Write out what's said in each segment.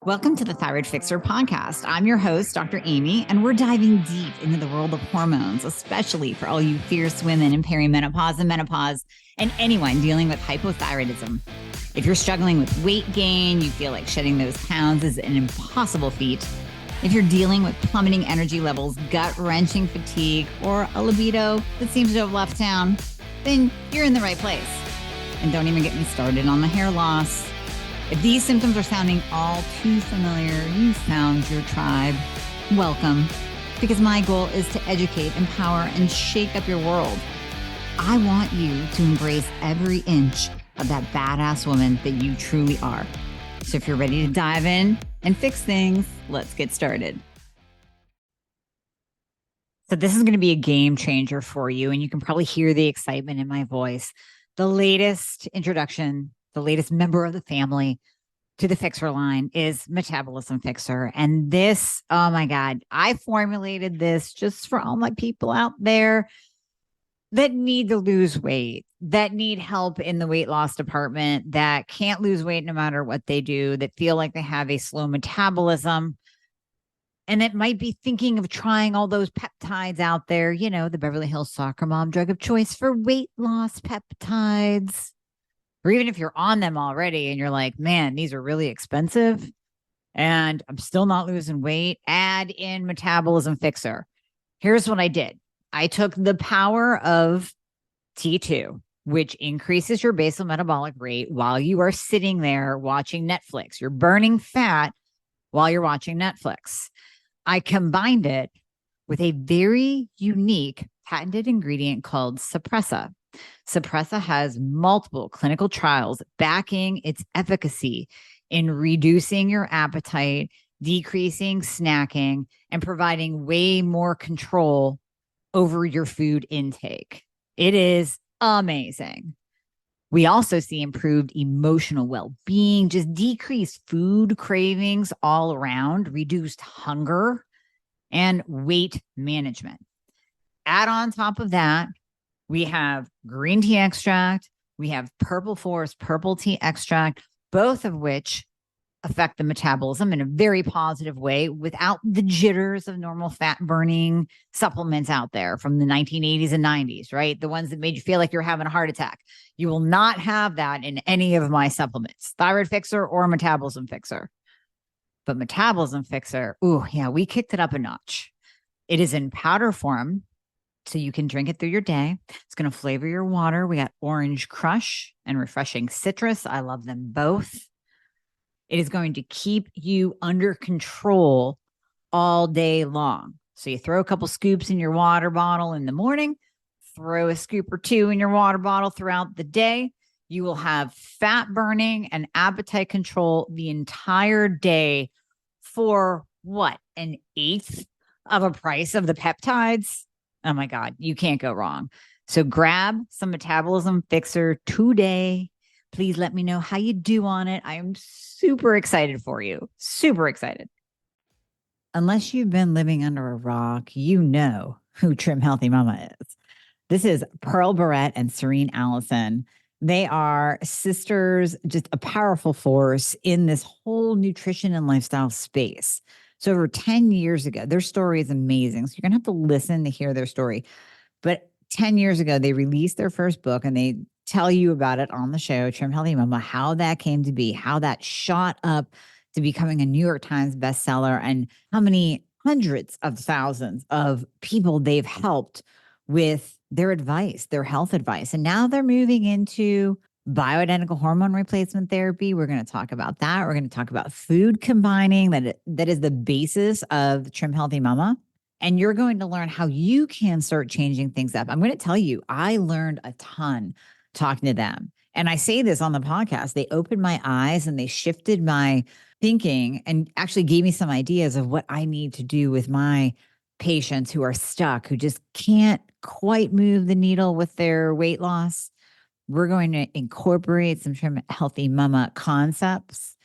Welcome to the Thyroid Fixer podcast. I'm your host, Dr. Amy, and we're diving deep into the world of hormones, especially for all you fierce women in perimenopause and menopause, and anyone dealing with hypothyroidism. If you're struggling with weight gain, you feel like shedding those pounds is an impossible feat. If you're dealing with plummeting energy levels, gut-wrenching fatigue, or a libido that seems to have left town, then you're in the right place. And don't even get me started on the hair loss. If these symptoms are sounding all too familiar, you found your tribe. Welcome, because my goal is to educate, empower, and shake up your world. I want you to embrace every inch of that badass woman that you truly are. So if you're ready to dive in and fix things, let's get started. So this is going to be a game changer for you, and you can probably hear the excitement in my voice. The latest introduction, the latest member of the family to the Fixer line is Metabolism Fixer. And this, oh my God, I formulated this just for all my people out there that need to lose weight, that need help in the weight loss department, that can't lose weight no matter what they do, that feel like they have a slow metabolism, and that might be thinking of trying all those peptides out there, you know, the Beverly Hills soccer mom drug of choice for weight loss peptides. Or even if you're on them already and you're like, man, these are really expensive and I'm still not losing weight, add in Metabolism Fixer. Here's what I did. I took the power of T2, which increases your basal metabolic rate while you are sitting there watching Netflix. You're burning fat while you're watching Netflix. I combined it with a very unique patented ingredient called Suppressa. Suppressa has multiple clinical trials backing its efficacy in reducing your appetite, decreasing snacking, and providing way more control over your food intake. It is amazing. We also see improved emotional well-being, just decreased food cravings all around, reduced hunger, and weight management. Add on top of that, we have green tea extract, we have purple forest purple tea extract, both of which affect the metabolism in a very positive way without the jitters of normal fat burning supplements out there from the 1980s and 90s, right? The ones that made you feel like you're having a heart attack. You will not have that in any of my supplements, Thyroid Fixer or Metabolism Fixer. But Metabolism Fixer, ooh, yeah, we kicked it up a notch. It is in powder form, so you can drink it through your day. It's going to flavor your water. We got orange crush and refreshing citrus. I love them both. It is going to keep you under control all day long. So you throw a couple scoops in your water bottle in the morning, throw a scoop or two in your water bottle throughout the day. You will have fat burning and appetite control the entire day for what? An eighth of a price of the peptides? Oh my God, you can't go wrong. So grab some Metabolism Fixer today. Please let me know how you do on it. I am super excited for you. Super excited. Unless you've been living under a rock, you know who Trim Healthy Mama is. This is Pearl Barrett and Serene Allison. They are sisters, just a powerful force in this whole nutrition and lifestyle space. So over 10 years ago, their story is amazing. So you're going to have to listen to hear their story. But 10 years ago, they released their first book and they tell you about it on the show, Trim Healthy Mama, how that came to be, how that shot up to becoming a New York Times bestseller, and how many hundreds of thousands of people they've helped with their advice, their health advice. And now they're moving into BioIdentical Hormone Replacement Therapy. We're going to talk about that. We're going to talk about food combining that is the basis of Trim Healthy Mama. And you're going to learn how you can start changing things up. I'm going to tell you, I learned a ton talking to them. And I say this on the podcast, they opened my eyes and they shifted my thinking and actually gave me some ideas of what I need to do with my patients who are stuck, who just can't quite move the needle with their weight loss. We're going to incorporate some Trim Healthy Mama concepts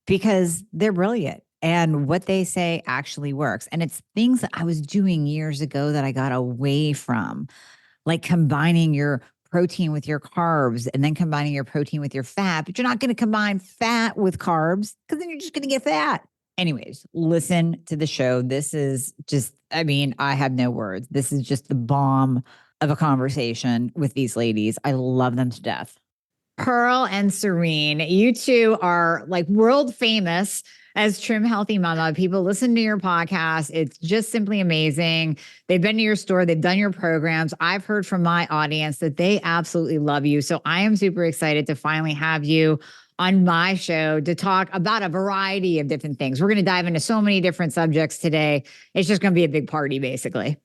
because they're brilliant and what they say actually works. And it's things that I was doing years ago that I got away from, like combining your protein with your carbs and then combining your protein with your fat, but you're not going to combine fat with carbs because then you're just going to get fat. Anyways, listen to the show. This is just, I mean, I have no words. This is just the bomb of a conversation with these ladies. I love them to death. Pearl and Serene, you two are like world famous as Trim Healthy Mama. People listen to your podcast. It's just simply amazing. They've been to your store. They've done your programs. I've heard from my audience that they absolutely love you. So I am super excited to finally have you on my show to talk about a variety of different things. We're going to dive into so many different subjects today. It's just going to be a big party, basically.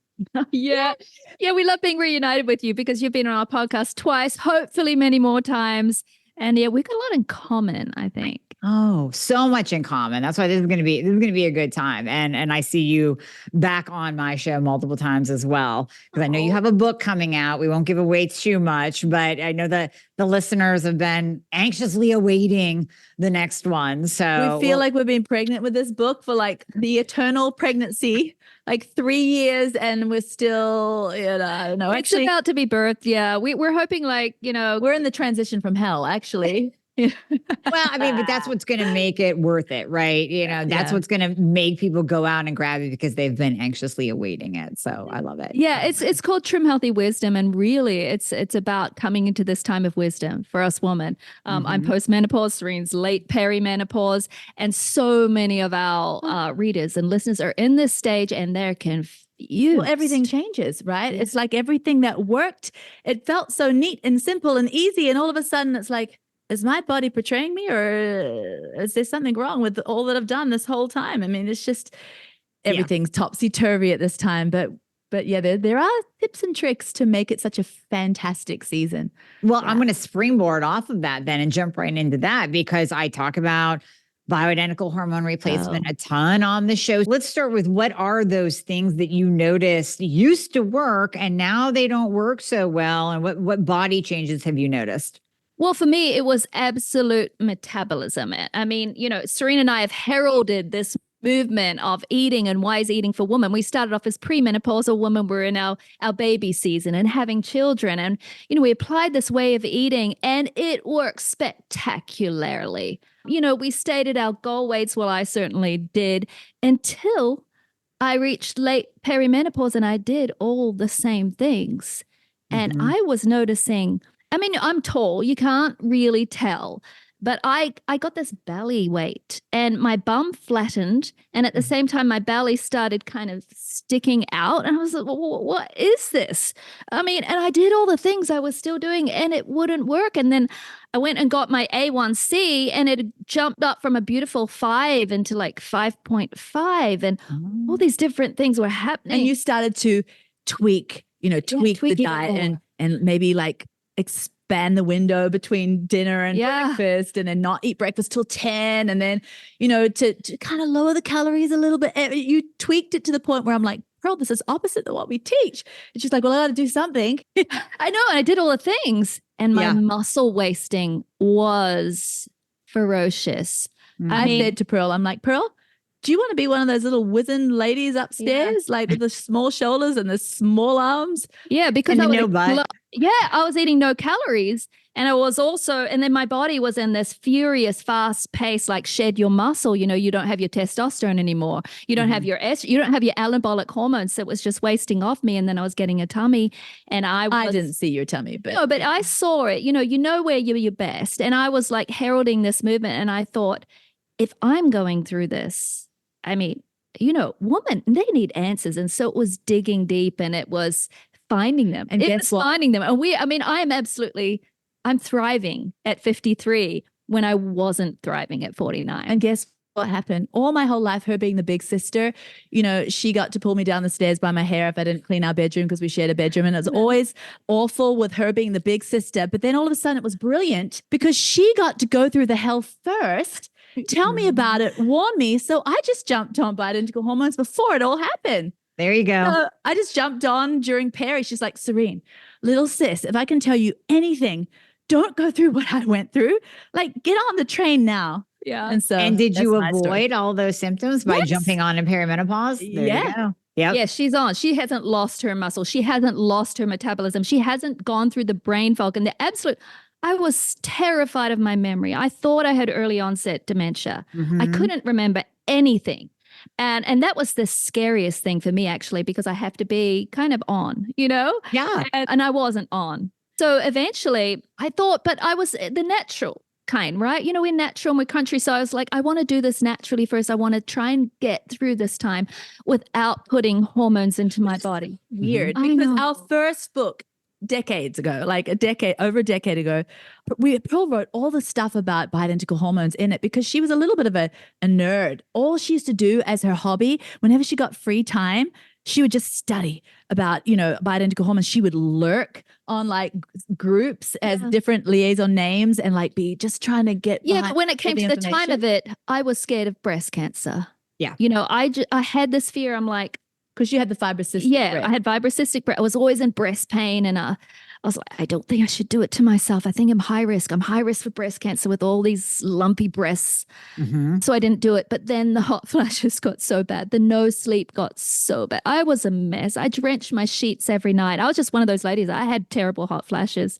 Yeah. We love being reunited with you because you've been on our podcast twice, hopefully many more times. And yeah, we've got a lot in common, I think. Oh, so much in common. That's why this is going to be a good time. And I see you back on my show multiple times as well, because I know you have a book coming out. We won't give away too much, but I know that the listeners have been anxiously awaiting the next one. So we feel like we've been pregnant with this book for like the eternal pregnancy, like 3 years, and we're still, no, it's about to be birthed. Yeah. We're hoping we're in the transition from hell, actually. Well, I mean, but that's what's going to make it worth it, right? That's what's going to make people go out and grab it because they've been anxiously awaiting it. So I love it. Yeah, it's called Trim Healthy Wisdom, and really, it's about coming into this time of wisdom for us women. I'm postmenopause, Serene's late perimenopause, and so many of our readers and listeners are in this stage, and they're confused. Well, everything changes, right? Yeah. It's like everything that worked, it felt so neat and simple and easy, and all of a sudden, it's like, is my body betraying me, or is there something wrong with all that I've done this whole time? I mean, it's just everything's topsy-turvy at this time. But yeah, there are tips and tricks to make it such a fantastic season. Well, I'm going to springboard off of that then and jump right into that, because I talk about bioidentical hormone replacement a ton on the show. Let's start with, what are those things that you noticed used to work and now they don't work so well? And what body changes have you noticed? Well, for me, it was absolute metabolism. I mean, Serene and I have heralded this movement of eating and wise eating for women. We started off as premenopausal women. We're in our baby season and having children. And, we applied this way of eating, and it works spectacularly. We stated our goal weights. Well, I certainly did, until I reached late perimenopause and I did all the same things. And I was noticing, I mean, I'm tall, you can't really tell, but I got this belly weight, and my bum flattened, and at the same time my belly started kind of sticking out, and I was like, what is this? I mean, and I did all the things I was still doing, and it wouldn't work. And then I went and got my A1C, and it jumped up from a beautiful 5 into like 5.5, and all these different things were happening. And you started to tweak the diet and maybe like expand the window between dinner and breakfast, and then not eat breakfast till 10, and then to kind of lower the calories a little bit. You tweaked it to the point where I'm like, Pearl, this is opposite of what we teach. And she's like, well, I got to do something. I know, and I did all the things, and my muscle wasting was ferocious. I said to Pearl, I'm like, Pearl, do you want to be one of those little wizened ladies upstairs, like with the small shoulders and the small arms? Yeah, because I was eating no calories. And I was also, and then my body was in this furious, fast pace, like shed your muscle. You don't have your testosterone anymore. You don't have your you don't have your anabolic hormones. So it was just wasting off me. And then I was getting a tummy, and I didn't see your tummy, but no, but I saw it. You know where you're your best. And I was like heralding this movement, and I thought, if I'm going through this, I mean, women, they need answers. And so it was digging deep, and it was finding them. And guess what? Finding them. And I'm thriving at 53 when I wasn't thriving at 49. And guess what happened? All my whole life, her being the big sister, she got to pull me down the stairs by my hair if I didn't clean our bedroom, because we shared a bedroom. And it was always awful with her being the big sister. But then all of a sudden it was brilliant, because she got to go through the hell first. Tell me about it, warn me. So I just jumped on bioidentical hormones before it all happened. There you go. So I just jumped on during peri. She's like, Serene, little sis, if I can tell you anything, don't go through what I went through. Like, get on the train now. Yeah. And did you avoid all those symptoms by jumping on in perimenopause? There you go. Yep. Yeah, she's on. She hasn't lost her muscle. She hasn't lost her metabolism. She hasn't gone through the brain fog and the absolute. I was terrified of my memory. I thought I had early onset dementia. I Mhm. couldn't remember anything. And that was the scariest thing for me, actually, because I have to be kind of on, Yeah. and I wasn't on. So eventually I thought, but I was the natural kind, right? We're natural and we're country. So I was like, I want to do this naturally first. I want to try and get through this time without putting hormones into my body. Weird. I Because know. our first book decades ago, like over a decade ago, Pearl wrote all the stuff about bioidentical hormones in it because she was a little bit of a nerd. All she used to do as her hobby, whenever she got free time, she would just study about, bioidentical hormones. She would lurk on like groups as different liaison names and like be just trying to get. Yeah, but when it came to the time of it, I was scared of breast cancer. Yeah. I had this fear. I'm like, because you had the fibrocystic breast. I had fibrocystic breast. I was always in breast pain, and I was like, I don't think I should do it to myself. I think I'm high risk. I'm high risk for breast cancer with all these lumpy breasts. Mhm. So I didn't do it. But then the hot flashes got so bad. The no sleep got so bad. I was a mess. I drenched my sheets every night. I was just one of those ladies. I had terrible hot flashes.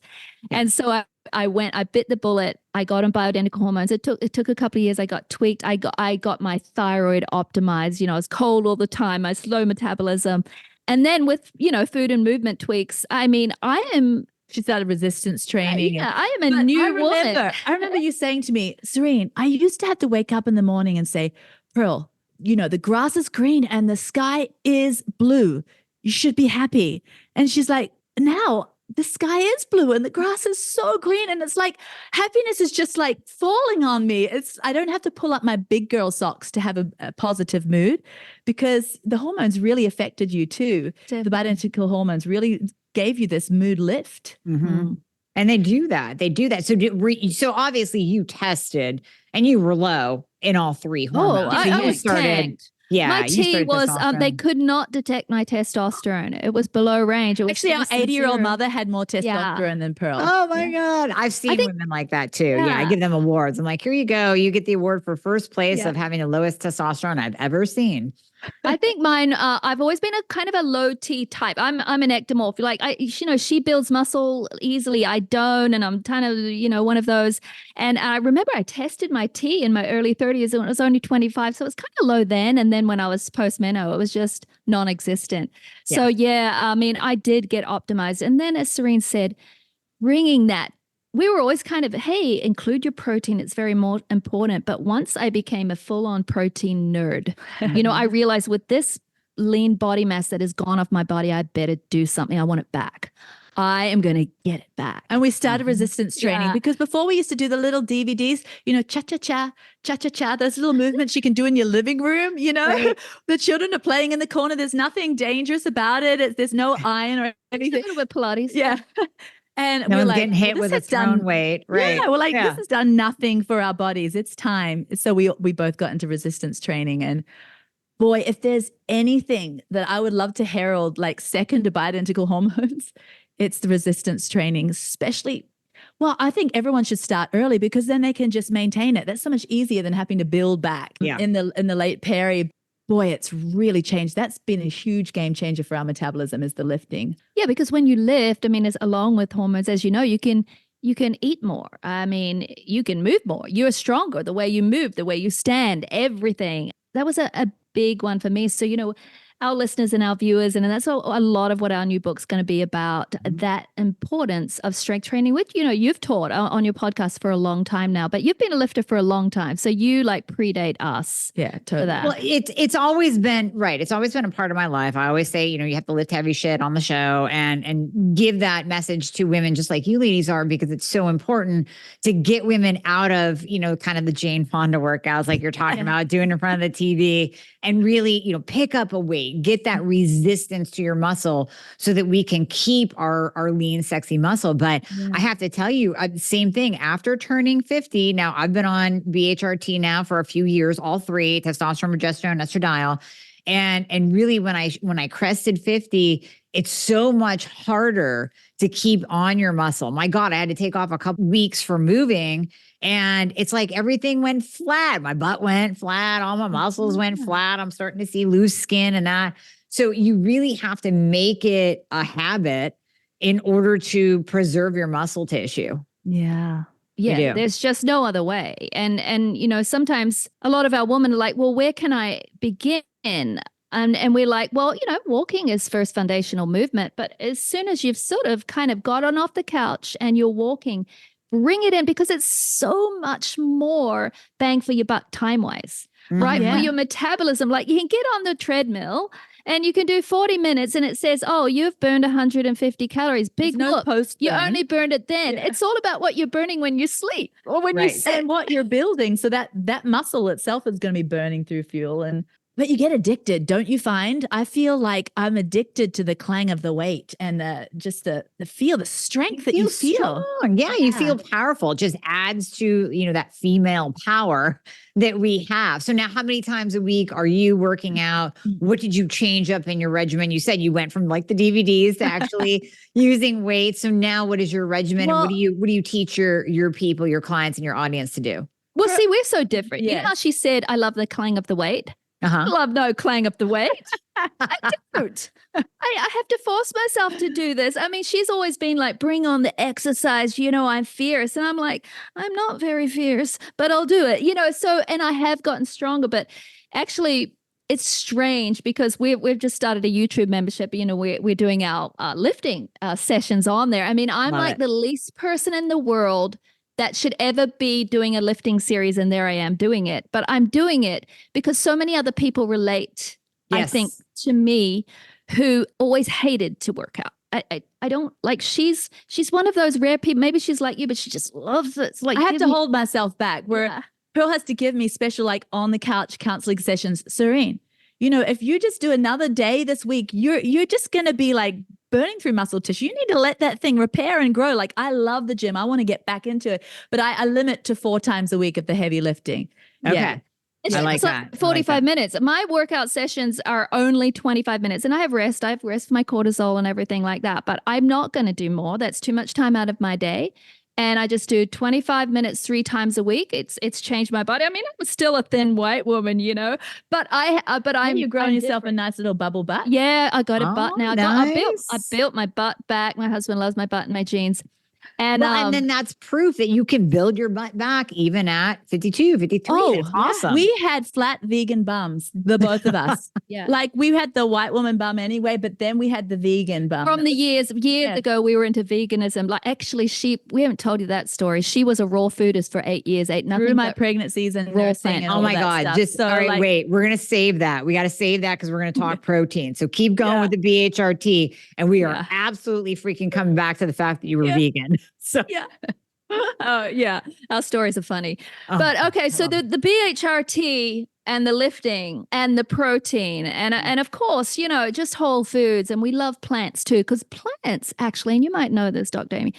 Yeah. And so I bit the bullet. I got on bioidentical hormones. It took a couple of years. I got tweaked. I got my thyroid optimized. I was cold all the time. My slow metabolism. And then with, food and movement tweaks, I mean, She started resistance training. I am a new woman. I remember you saying to me, Serene, I used to have to wake up in the morning and say, Pearl, the grass is green and the sky is blue. You should be happy. And she's like, now the sky is blue and the grass is so green. And it's like happiness is just like falling on me. I don't have to pull up my big girl socks to have a positive mood because the hormones really affected you too. Definitely. The bioidentical hormones really gave you this mood lift. Mhm. And they do that. So obviously you tested and you were low in all three hormones. So I you was tanked. Yeah. My you T started was they testosterone. could not detect my testosterone. It was below range. It was Actually, our less than 80-year-old zero. mother had more testosterone than Pearl. Oh my God. I've seen think- women like that too. Yeah. I Yeah. give them awards. I'm like, here you go. You get the award for first place Yeah. of having the lowest testosterone I've ever seen. I think mine. I've always been a kind of a low T type. I'm an ectomorph. Like she builds muscle easily. I don't, and I'm kind of one of those. And I remember I tested my T in my early 30s, and it was only 25, so it was kind of low then. And then when I was post-meno, it was just non-existent. So I mean, I did get optimized. And then, as Serene said, bringing that. We were always kind of, hey, include your protein. It's very more important. But once I became a full-on protein nerd, I realized with this lean body mass that has gone off my body, I better do something. I want it back. I am going to get it back. And we started resistance training because before we used to do the little DVDs, cha-cha-cha, cha-cha-cha, those little movements you can do in your living room, Right. The children are playing in the corner. There's nothing dangerous about it. There's no iron or A anything. little bit Pilates. Yeah. And No we're one's like, getting hit well, with this a has thrown done weight. Right. Yeah, we're like, this has done nothing for our bodies. It's time. So we both got into resistance training. And boy, if there's anything that I would love to herald, like second to bioidentical hormones, it's the resistance training, especially. Well, I think everyone should start early because then they can just maintain it. That's so much easier than having to build back in the late peri. Boy, it's really changed. That's been a huge game changer for our metabolism is the lifting. Yeah, because when you lift, I mean, as along with hormones, as you know, you can eat more. I mean, you can move more. You're stronger the way you move, the way you stand, everything. That was a big one for me. So, our listeners and our viewers, and that's a lot of what our new book's going to be about, that importance of strength training, which, you've taught on your podcast for a long time now, but you've been a lifter for a long time. So you predate us. Yeah, totally. For that. Well, it's always been right. It's always been a part of my life. I always say, you have to lift heavy shit on the show and give that message to women just like you ladies are, because it's so important to get women out of, kind of the Jane Fonda workouts like you're talking about, doing in front of the TV, and really, pick up a weight, get that resistance to your muscle so that we can keep our lean, sexy muscle. But I have to tell you, same thing after turning 50. Now I've been on BHRT now for a few years, all three, testosterone, progesterone, estradiol. And really when I crested 50, it's so much harder to keep on your muscle. My God, I had to take off a couple weeks for moving. And it's like everything went flat. My butt went flat. All my muscles went flat. I'm starting to see loose skin and that. So you really have to make it a habit in order to preserve your muscle tissue. Yeah. Yeah, do. there's just no other way. And you know, sometimes a lot of our women are like, well, where can I begin? And we're like, well, you know, walking is first foundational movement. But as soon as you've sort of kind of gotten off the couch and you're walking, bring it in, because it's so much more bang for your buck time-wise, right? Yeah. For your metabolism, like you can get on the treadmill and you can do 40 minutes and it says, oh, you've burned 150 calories. Big There's no look. post You burn. only burned it then. Yeah. It's all about what you're burning when you sleep or when you Right. sit. And what you're building, so that muscle itself is going to be burning through fuel. But you get addicted, don't you find? I feel like I'm addicted to the clang of the weight and just the feel, the strength that you feel. Strong. Yeah, you feel powerful. It just adds to, that female power that we have. So now how many times a week are you working out? What did you change up in your regimen? You said you went from like the DVDs to actually using weights. So now what is your regimen? Well, and what do you teach your people, your clients and your audience to do? Well, see, we're so different. You know Yes. how she said, I love the clang of the weight? I Uh-huh. love no clang of the weight. I don't. I have to force myself to do this. I mean, she's always been like, bring on the exercise. I'm fierce. And I'm like, I'm not very fierce, but I'll do it. And I have gotten stronger. But actually, it's strange because we've just started a YouTube membership. We're doing our lifting sessions on there. I mean, I'm Love like it. the least person in the world that should ever be doing a lifting series, and there I am doing it. But I'm doing it because so many other people relate, I think, to me, who always hated to work out. I don't like, she's one of those rare people, maybe she's like you, but she just loves it. It's like, I have to hold myself back where Yeah. Pearl has to give me special, like on the couch counseling sessions. Serene, if you just do another day this week, you're just going to be like burning through muscle tissue. You need to let that thing repair and grow. Like, I love the gym. I want to get back into it, but I limit to 4 times a week of the heavy lifting. Okay. Yeah. It's I like it's that. I 45 like that. minutes. My workout sessions are only 25 minutes, and I have rest. I have rest for my cortisol and everything like that, but I'm not going to do more. That's too much time out of my day. And I just do 25 minutes 3 times a week. It's changed my body. I mean, I'm still a thin white woman, but I'm You've grown I'm yourself different. a nice little bubble butt. Yeah, I got a butt Oh, now. I nice. built my butt back. My husband loves my butt and my jeans. And And then that's proof that you can build your butt back even at 52, 53. It's awesome. We had flat vegan bums, the both of us. yeah. Like, we had the white woman bum anyway, but then we had the vegan bum. From the years Yeah. ago, we were into veganism. Like, actually, we haven't told you that story. She was a raw foodist for 8 years, ate nothing through my but pregnancies and raw nursing plant. and Oh all my that God. stuff. Just So, all right, like, wait. We're gonna save that. We got to save that because we're gonna talk protein. So keep going with the BHRT. And we are Yeah. absolutely freaking coming back to the fact that you were Yeah. vegan. So Yeah. Oh, yeah. Our stories are funny. Oh, But okay, so I love the BHRT and the lifting and the protein and of course, just whole foods. And we love plants too, because plants actually, and you might know this, Dr. Amy,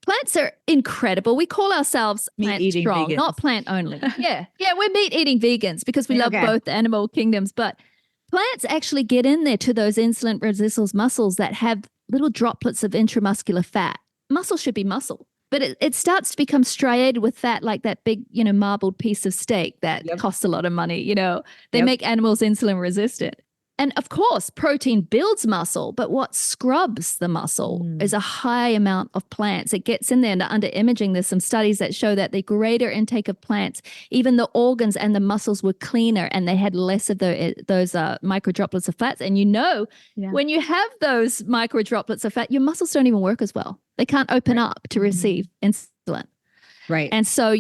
plants are incredible. We call ourselves plant Meat-eating strong, vegans. not plant only. Yeah. Yeah, we're meat eating vegans because we love Okay. both animal kingdoms. But plants actually get in there to those insulin resistance muscles that have little droplets of intramuscular fat. Muscle should be muscle. But it starts to become striated with fat, like that big, marbled piece of steak that Yep. costs a lot of money. They Yep. make animals insulin resistant. And of course, protein builds muscle, but what scrubs the muscle is a high amount of plants. It gets in there, and under imaging, there's some studies that show that the greater intake of plants, even the organs and the muscles were cleaner, and they had less of those micro droplets of fats. And when you have those micro droplets of fat, your muscles don't even work as well. They can't open up to receive insulin. right. And so,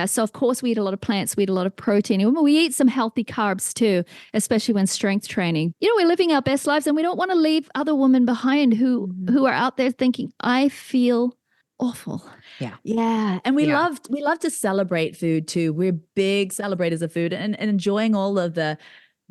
so of course we eat a lot of plants, we eat a lot of protein. And we eat some healthy carbs too, especially when strength training. We're living our best lives, and we don't want to leave other women behind who are out there thinking, I feel awful. Yeah. And we Yeah. love to celebrate food too. We're big celebrators of food and enjoying all of the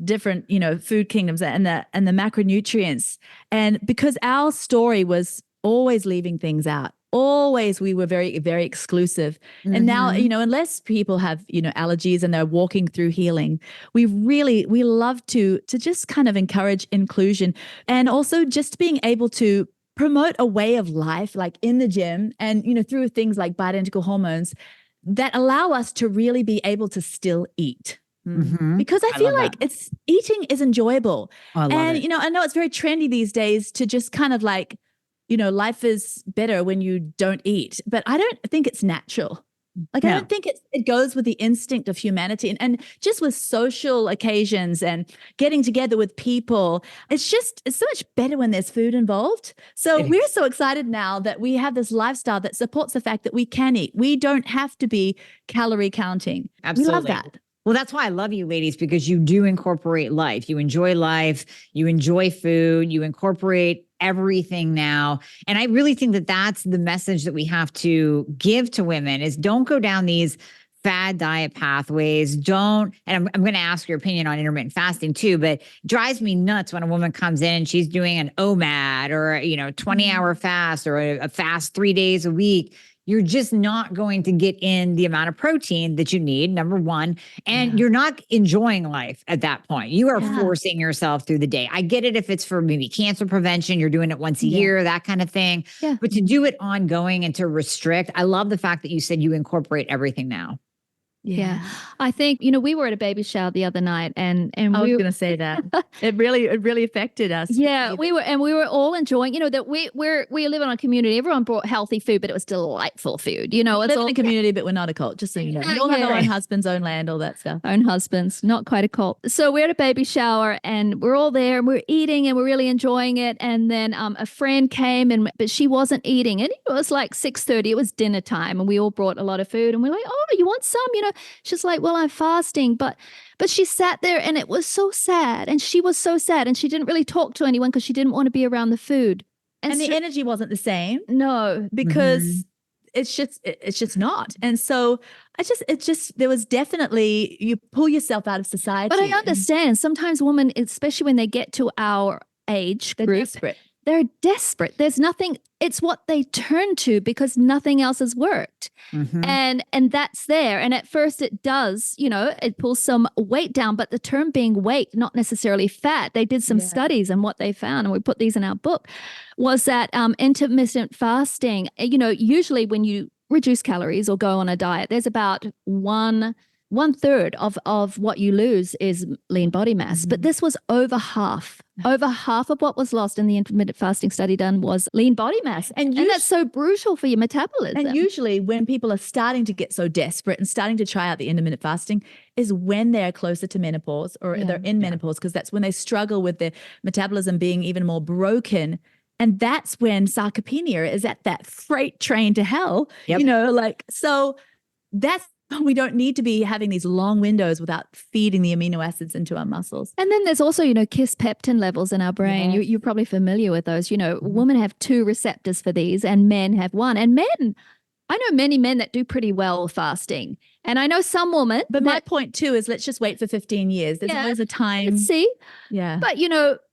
different, food kingdoms and the macronutrients. And because our story was always leaving things out. Always we were very, very exclusive. And now, unless people have, allergies and they're walking through healing, we love to just kind of encourage inclusion, and also just being able to promote a way of life, like in the gym and, through things like bioidentical hormones that allow us to really be able to still eat. Mhm. Because I feel love like that. eating is enjoyable. Oh, I love And, it. I know it's very trendy these days to just kind of like, life is better when you don't eat, but I don't think it's natural. Like, I No. don't think it goes with the instinct of humanity and just with social occasions and getting together with people. It's so much better when there's food involved. So It we're is. so excited now that we have this lifestyle that supports the fact that we can eat. We don't have to be calorie counting. Absolutely. We love that. Well, that's why I love you ladies, because you do incorporate life. You enjoy life, you enjoy food, you incorporate everything now. And I really think that that's the message that we have to give to women is don't go down these fad diet pathways. Don't, and I'm going to ask your opinion on intermittent fasting too, but it drives me nuts when a woman comes in and she's doing an OMAD or, 20-hour fast or a fast 3 days a week. You're just not going to get in the amount of protein that you need, number one. And you're not enjoying life at that point. You are forcing yourself through the day. I get it if it's for maybe cancer prevention, you're doing it once a year, that kind of thing. Yeah. But to do it ongoing and to restrict, I love the fact that you said you incorporate everything now. Yeah. I think, we were at a baby shower the other night and I was we going to say that. It really affected us. Yeah, we were all enjoying, that we live in a community. Everyone brought healthy food, but it was delightful food. We It's live all in a community, but we're not a cult, just so you know. We all have our own husbands, own land, all that stuff. own husbands, not quite a cult. So we're at a baby shower and we're all there and we're eating and we're really enjoying it. And then a friend came but she wasn't eating. And it was like 6:30. It was dinner time and we all brought a lot of food and we're like, oh, you want some? She's like, well, I'm fasting. But she sat there and it was so sad. And she was so sad. And she didn't really talk to anyone because she didn't want to be around the food. And the energy wasn't the same. No. Because it's just not. And so there was definitely, you pull yourself out of society. But I understand sometimes women, especially when they get to our age They're group, desperate. they're desperate. There's nothing, it's what they turn to because nothing else has worked. And that's there. And at first it does, it pulls some weight down, but the term being weight, not necessarily fat. They did some studies and what they found, and we put these in our book, was that intermittent fasting, usually when you reduce calories or go on a diet, there's about one third of what you lose is lean body mass. But this was over half. Over half of what was lost in the intermittent fasting study done was lean body mass. And that's so brutal for your metabolism. And usually when people are starting to get so desperate and starting to try out the intermittent fasting is when they're closer to menopause or they're in menopause, because that's when they struggle with their metabolism being even more broken. And that's when sarcopenia is at that freight train to hell, so that's, we don't need to be having these long windows without feeding the amino acids into our muscles. And then there's also, kisspeptin levels in our brain. Yes. You're probably familiar with those. Women have 2 receptors for these and men have 1. And men, I know many men that do pretty well fasting. And I know some women. But my point too is let's just wait for 15 years. There's always a time. Let's see. Yeah.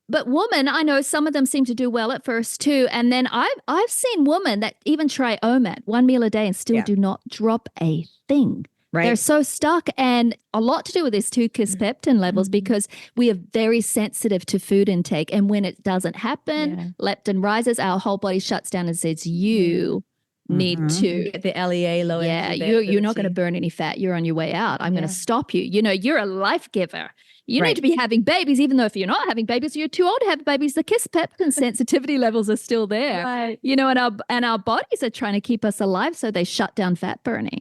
But women, I know some of them seem to do well at first too. And then I've seen women that even try OMAD, 1 meal a day, and still do not drop a thing. Right. They're so stuck, and a lot to do with this too, kisspeptin levels, because we are very sensitive to food intake. And when it doesn't happen, leptin rises, our whole body shuts down and says, you need to get the LEA low. You're not going to burn any fat. You're on your way out. I'm going to stop you. You're a life giver. You need to be having babies, even though if you're not having babies, you're too old to have babies. The kisspeptin sensitivity levels are still there. Right. And our bodies are trying to keep us alive, so they shut down fat burning.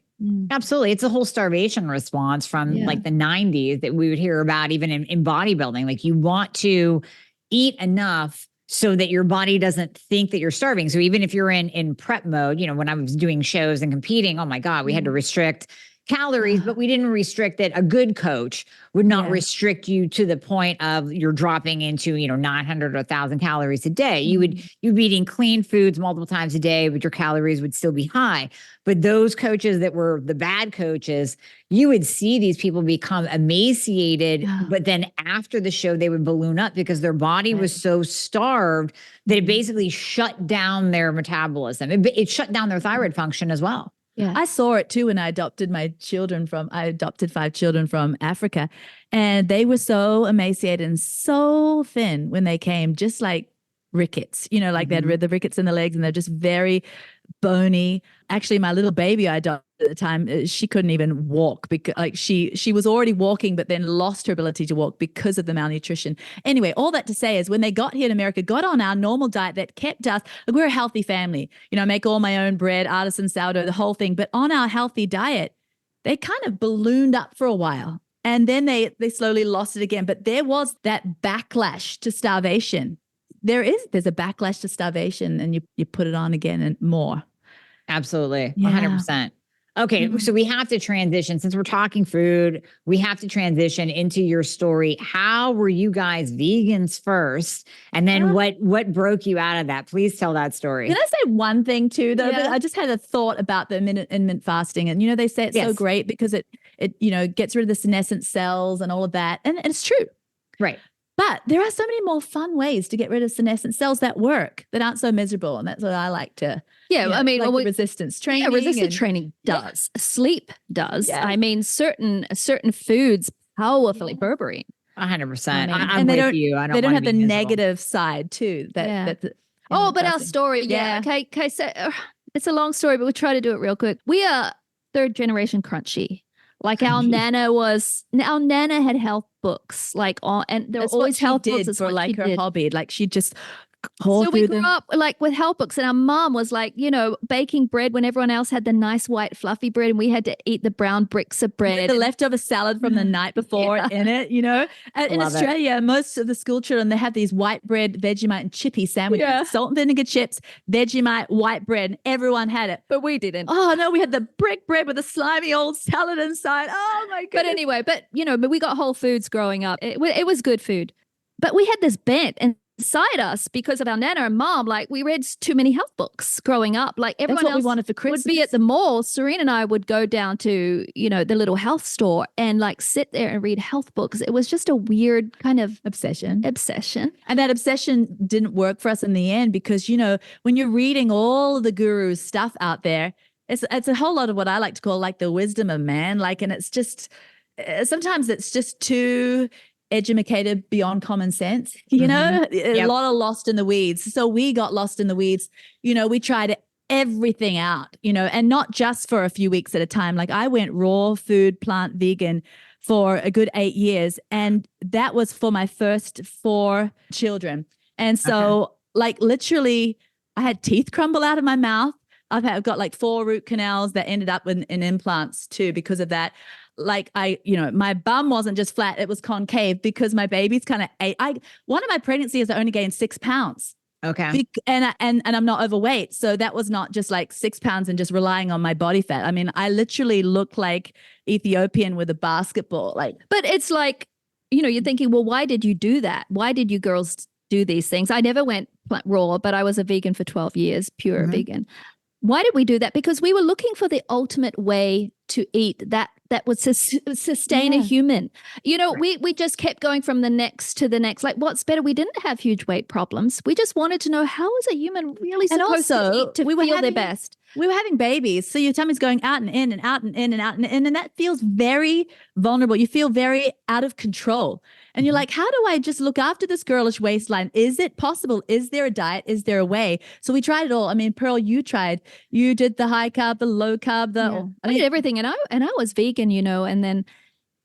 Absolutely. It's a whole starvation response from like the 90s that we would hear about even in bodybuilding. Like you want to eat enough so that your body doesn't think that you're starving. So even if you're in prep mode, when I was doing shows and competing, oh my God, we had to restrict calories, but we didn't restrict it. A good coach would not restrict you to the point of you're dropping into, 900 or 1,000 calories a day. You'd be eating clean foods multiple times a day, but your calories would still be high. But those coaches that were the bad coaches, you would see these people become emaciated, but then after the show, they would balloon up because their body was so starved that it basically shut down their metabolism. It shut down their thyroid function as well. Yeah. I saw it too when I adopted 5 children from Africa, and they were so emaciated and so thin when they came, just like rickets, you know, like they had the rickets in the legs and they're just very bony. Actually, my little baby I adopted at the time, she couldn't even walk because like she was already walking, but then lost her ability to walk because of the malnutrition. Anyway, all that to say is when they got here in America, got on our normal diet that kept us, like we're a healthy family, you know, I make all my own bread, artisan sourdough, the whole thing. But on our healthy diet, they kind of ballooned up for a while. And then they slowly lost it again. But there was that backlash to starvation. There's a backlash to starvation, and you put it on again and more. Absolutely. Yeah. 100%. Okay. So we have to transition, since we're talking food, we have to transition into your story. How were you guys vegans first? And then what broke you out of that? Please tell that story. Can I say one thing too, though? Yeah. I just had a thought about the intermittent fasting. And, you know, they say it's so great because it, you know, gets rid of the senescent cells and all of that. And it's true. Right. But there are so many more fun ways to get rid of senescent cells that work, that aren't so miserable. And that's what I like to. Yeah, you know, I mean, like the resistance training. Yeah, resistance training does. Sleep does. Yes. I mean, certain foods powerfully berberine. 100%. I mean, I'm and they with don't- you. I don't They don't wanna have be the miserable. negative side too. But our story. Yeah. Okay. So it's a long story, but we'll try to do it real quick. We are third generation crunchy. Like our nana had health books, like and there were always health books. That's for what like she her did. hobby. Like she just pour So we through grew them. up like with health books, and our mom was like, you know, baking bread when everyone else had the nice white fluffy bread, and we had to eat the brown bricks of bread. The leftover salad from the night before in it, you know. And in Love it. Australia, most of the school children, they have these white bread, Vegemite and chippy sandwiches, salt and vinegar chips, Vegemite, white bread, and everyone had it. But we didn't. Oh no, we had the brick bread with the slimy old salad inside. Oh my goodness. But anyway, you know, we got Whole Foods growing up. It was good food. But we had this bent inside us because of our nana and mom. Like we read too many health books growing up. Like everyone That's what else we wanted for would Christmas. be at the mall. Serene and I would go down to, you know, the little health store and like sit there and read health books. It was just a weird kind of obsession. And that obsession didn't work for us in the end because, you know, when you're reading all of the gurus' stuff out there, it's a whole lot of what I like to call like the wisdom of man. Like, and it's just, sometimes it's just too educated beyond common sense, you know, a lot of lost in the weeds. So we got lost in the weeds. You know, we tried everything out, you know, and not just for a few weeks at a time. Like I went raw food, plant vegan for a good 8 years. And that was for my first 4 children. And so like literally I had teeth crumble out of my mouth. I've got like 4 root canals that ended up in implants too because of that. Like my bum wasn't just flat, it was concave because my baby's kind of one of my pregnancies I only gained 6 pounds. Okay. And I'm not overweight. So that was not just like 6 pounds and just relying on my body fat. I mean, I literally look like Ethiopian with a basketball. But it's like, you know, you're thinking, well, why did you do that? Why did you girls do these things? I never went raw, but I was a vegan for 12 years, pure vegan. Why did we do that? Because we were looking for the ultimate way to eat that would sustain a human. You know, we just kept going from the next to the next. Like, what's better? We didn't have huge weight problems. We just wanted to know, how is a human really supposed to eat to feel their best? We were having babies. So your tummy's going out and in and out and in and out and in. And that feels very vulnerable. You feel very out of control. And you're like, how do I just look after this girlish waistline? Is it possible? Is there a diet? Is there a way? So we tried it all. I mean, Pearl, you did the high carb, the low carb, I did everything. And I was vegan, you know, and then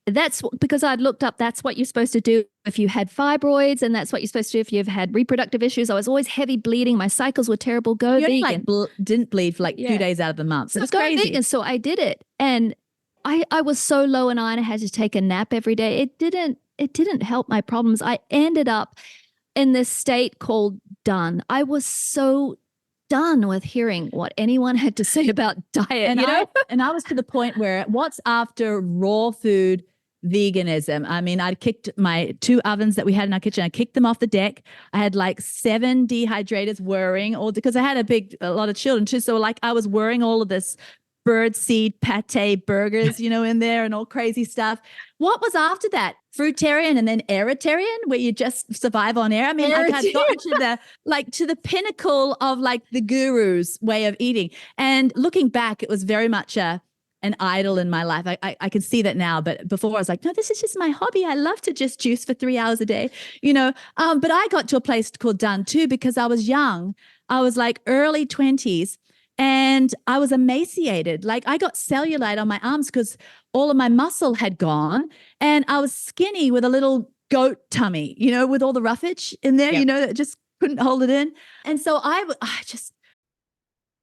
that's because I'd looked up, that's what you're supposed to do if you had fibroids, and that's what you're supposed to do if you've had reproductive issues. I was always heavy bleeding. My cycles were terrible. Go you vegan. Didn't bleed for like 2 days out of the month. So it was crazy. Vegan. So I did it. And I was so low in iron, I had to take a nap every day. It didn't help my problems. I ended up in this state called done. I was so done with hearing what anyone had to say about diet. And I was to the point where what's after raw food veganism? I mean, I'd kicked my 2 ovens that we had in our kitchen. I kicked them off the deck. I had like 7 dehydrators whirring, all because I had a lot of children too. So like I was whirring all of this birdseed pate burgers, you know, in there and all crazy stuff. What was after that? Fruitarian and then aeritarian, where you just survive on air. I mean, like I've gotten to the pinnacle of like the guru's way of eating. And looking back, it was very much an idol in my life. I can see that now, but before I was like, no, this is just my hobby. I love to just juice for 3 hours a day, but I got to a place called done too, because I was young. I was like early 20s and I was emaciated. Like I got cellulite on my arms because all of my muscle had gone and I was skinny with a little goat tummy, with all the roughage in there, that just couldn't hold it in. And so I just.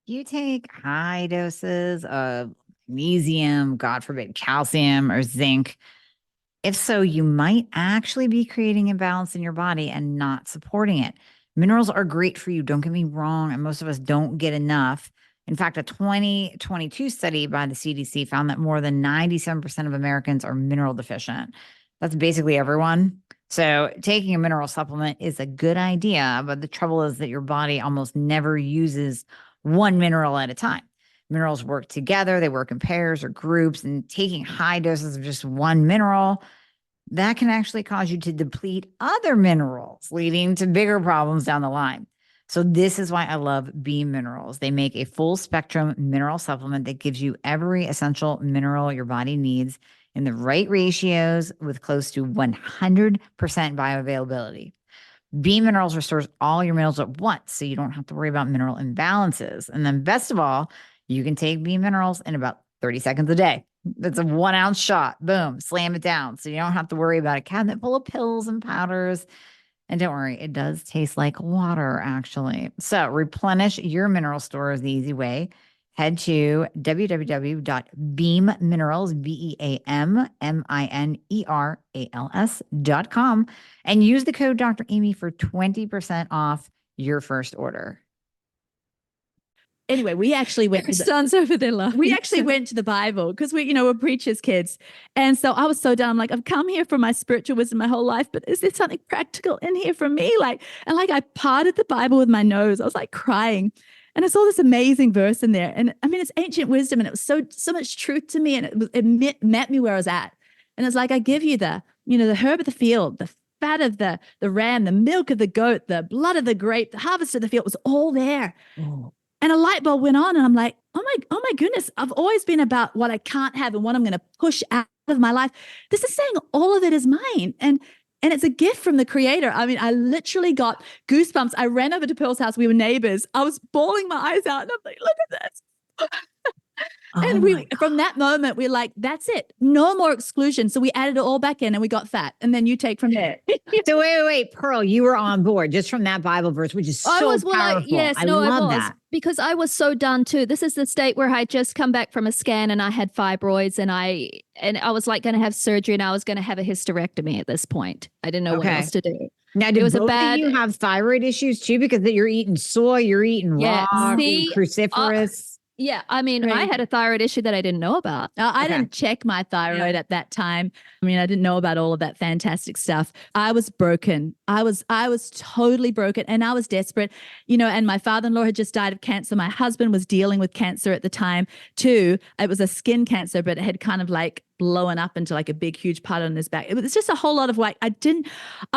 You take high doses of magnesium, God forbid, calcium or zinc. If so, you might actually be creating imbalance in your body and not supporting it. Minerals are great for you. Don't get me wrong. And most of us don't get enough. In fact, a 2022 study by the CDC found that more than 97% of Americans are mineral deficient. That's basically everyone. So taking a mineral supplement is a good idea, but the trouble is that your body almost never uses one mineral at a time. Minerals work together. They work in pairs or groups, and taking high doses of just one mineral, that can actually cause you to deplete other minerals, leading to bigger problems down the line. So this is why I love Beam Minerals. They make a full spectrum mineral supplement that gives you every essential mineral your body needs in the right ratios with close to 100% bioavailability. Beam Minerals restores all your minerals at once, so you don't have to worry about mineral imbalances. And then best of all, you can take Beam Minerals in about 30 seconds a day. That's a 1 ounce shot. Boom, slam it down. So you don't have to worry about a cabinet full of pills and powders. And don't worry, it does taste like water, actually. So replenish your mineral stores the easy way. Head to www.beamminerals, BEAMMINERALS.com and use the code Dr. Amy for 20% off your first order. Anyway, we actually went. Son's over there laughing. We actually went to the Bible because we're preachers' kids, and so I was so done. I'm like, I've come here for my spiritual wisdom my whole life, but is there something practical in here for me? I parted the Bible with my nose. I was like crying, and I saw this amazing verse in there, and I mean, it's ancient wisdom, and it was so much truth to me, and it met me where I was at, and it's like I give you the herb of the field, the fat of the ram, the milk of the goat, the blood of the grape, the harvest of the field was all there. Oh. And a light bulb went on and I'm like, oh my goodness, I've always been about what I can't have and what I'm going to push out of my life. This is saying all of it is mine. And it's a gift from the creator. I mean, I literally got goosebumps. I ran over to Pearl's house. We were neighbors. I was bawling my eyes out and I'm like, look at this. And from that moment, we're like, that's it. No more exclusion. So we added it all back in and we got fat. And then you take from there. So wait, Pearl, you were on board just from that Bible verse, which is so powerful. I love that. Because I was so done too. This is the state where I had just come back from a scan and I had fibroids and I was like going to have surgery and I was going to have a hysterectomy at this point. I didn't know what else to do. Now, did both of you have thyroid issues too? Because you're eating soy, you're eating raw, cruciferous. Yeah, I mean, I had a thyroid issue that I didn't know about. I didn't check my thyroid at that time. I mean, I didn't know about all of that fantastic stuff. I was broken. I was totally broken and I was desperate, and my father-in-law had just died of cancer. My husband was dealing with cancer at the time too. It was a skin cancer, but it had kind of like blown up into like a big, huge part on his back. It was just a whole lot of I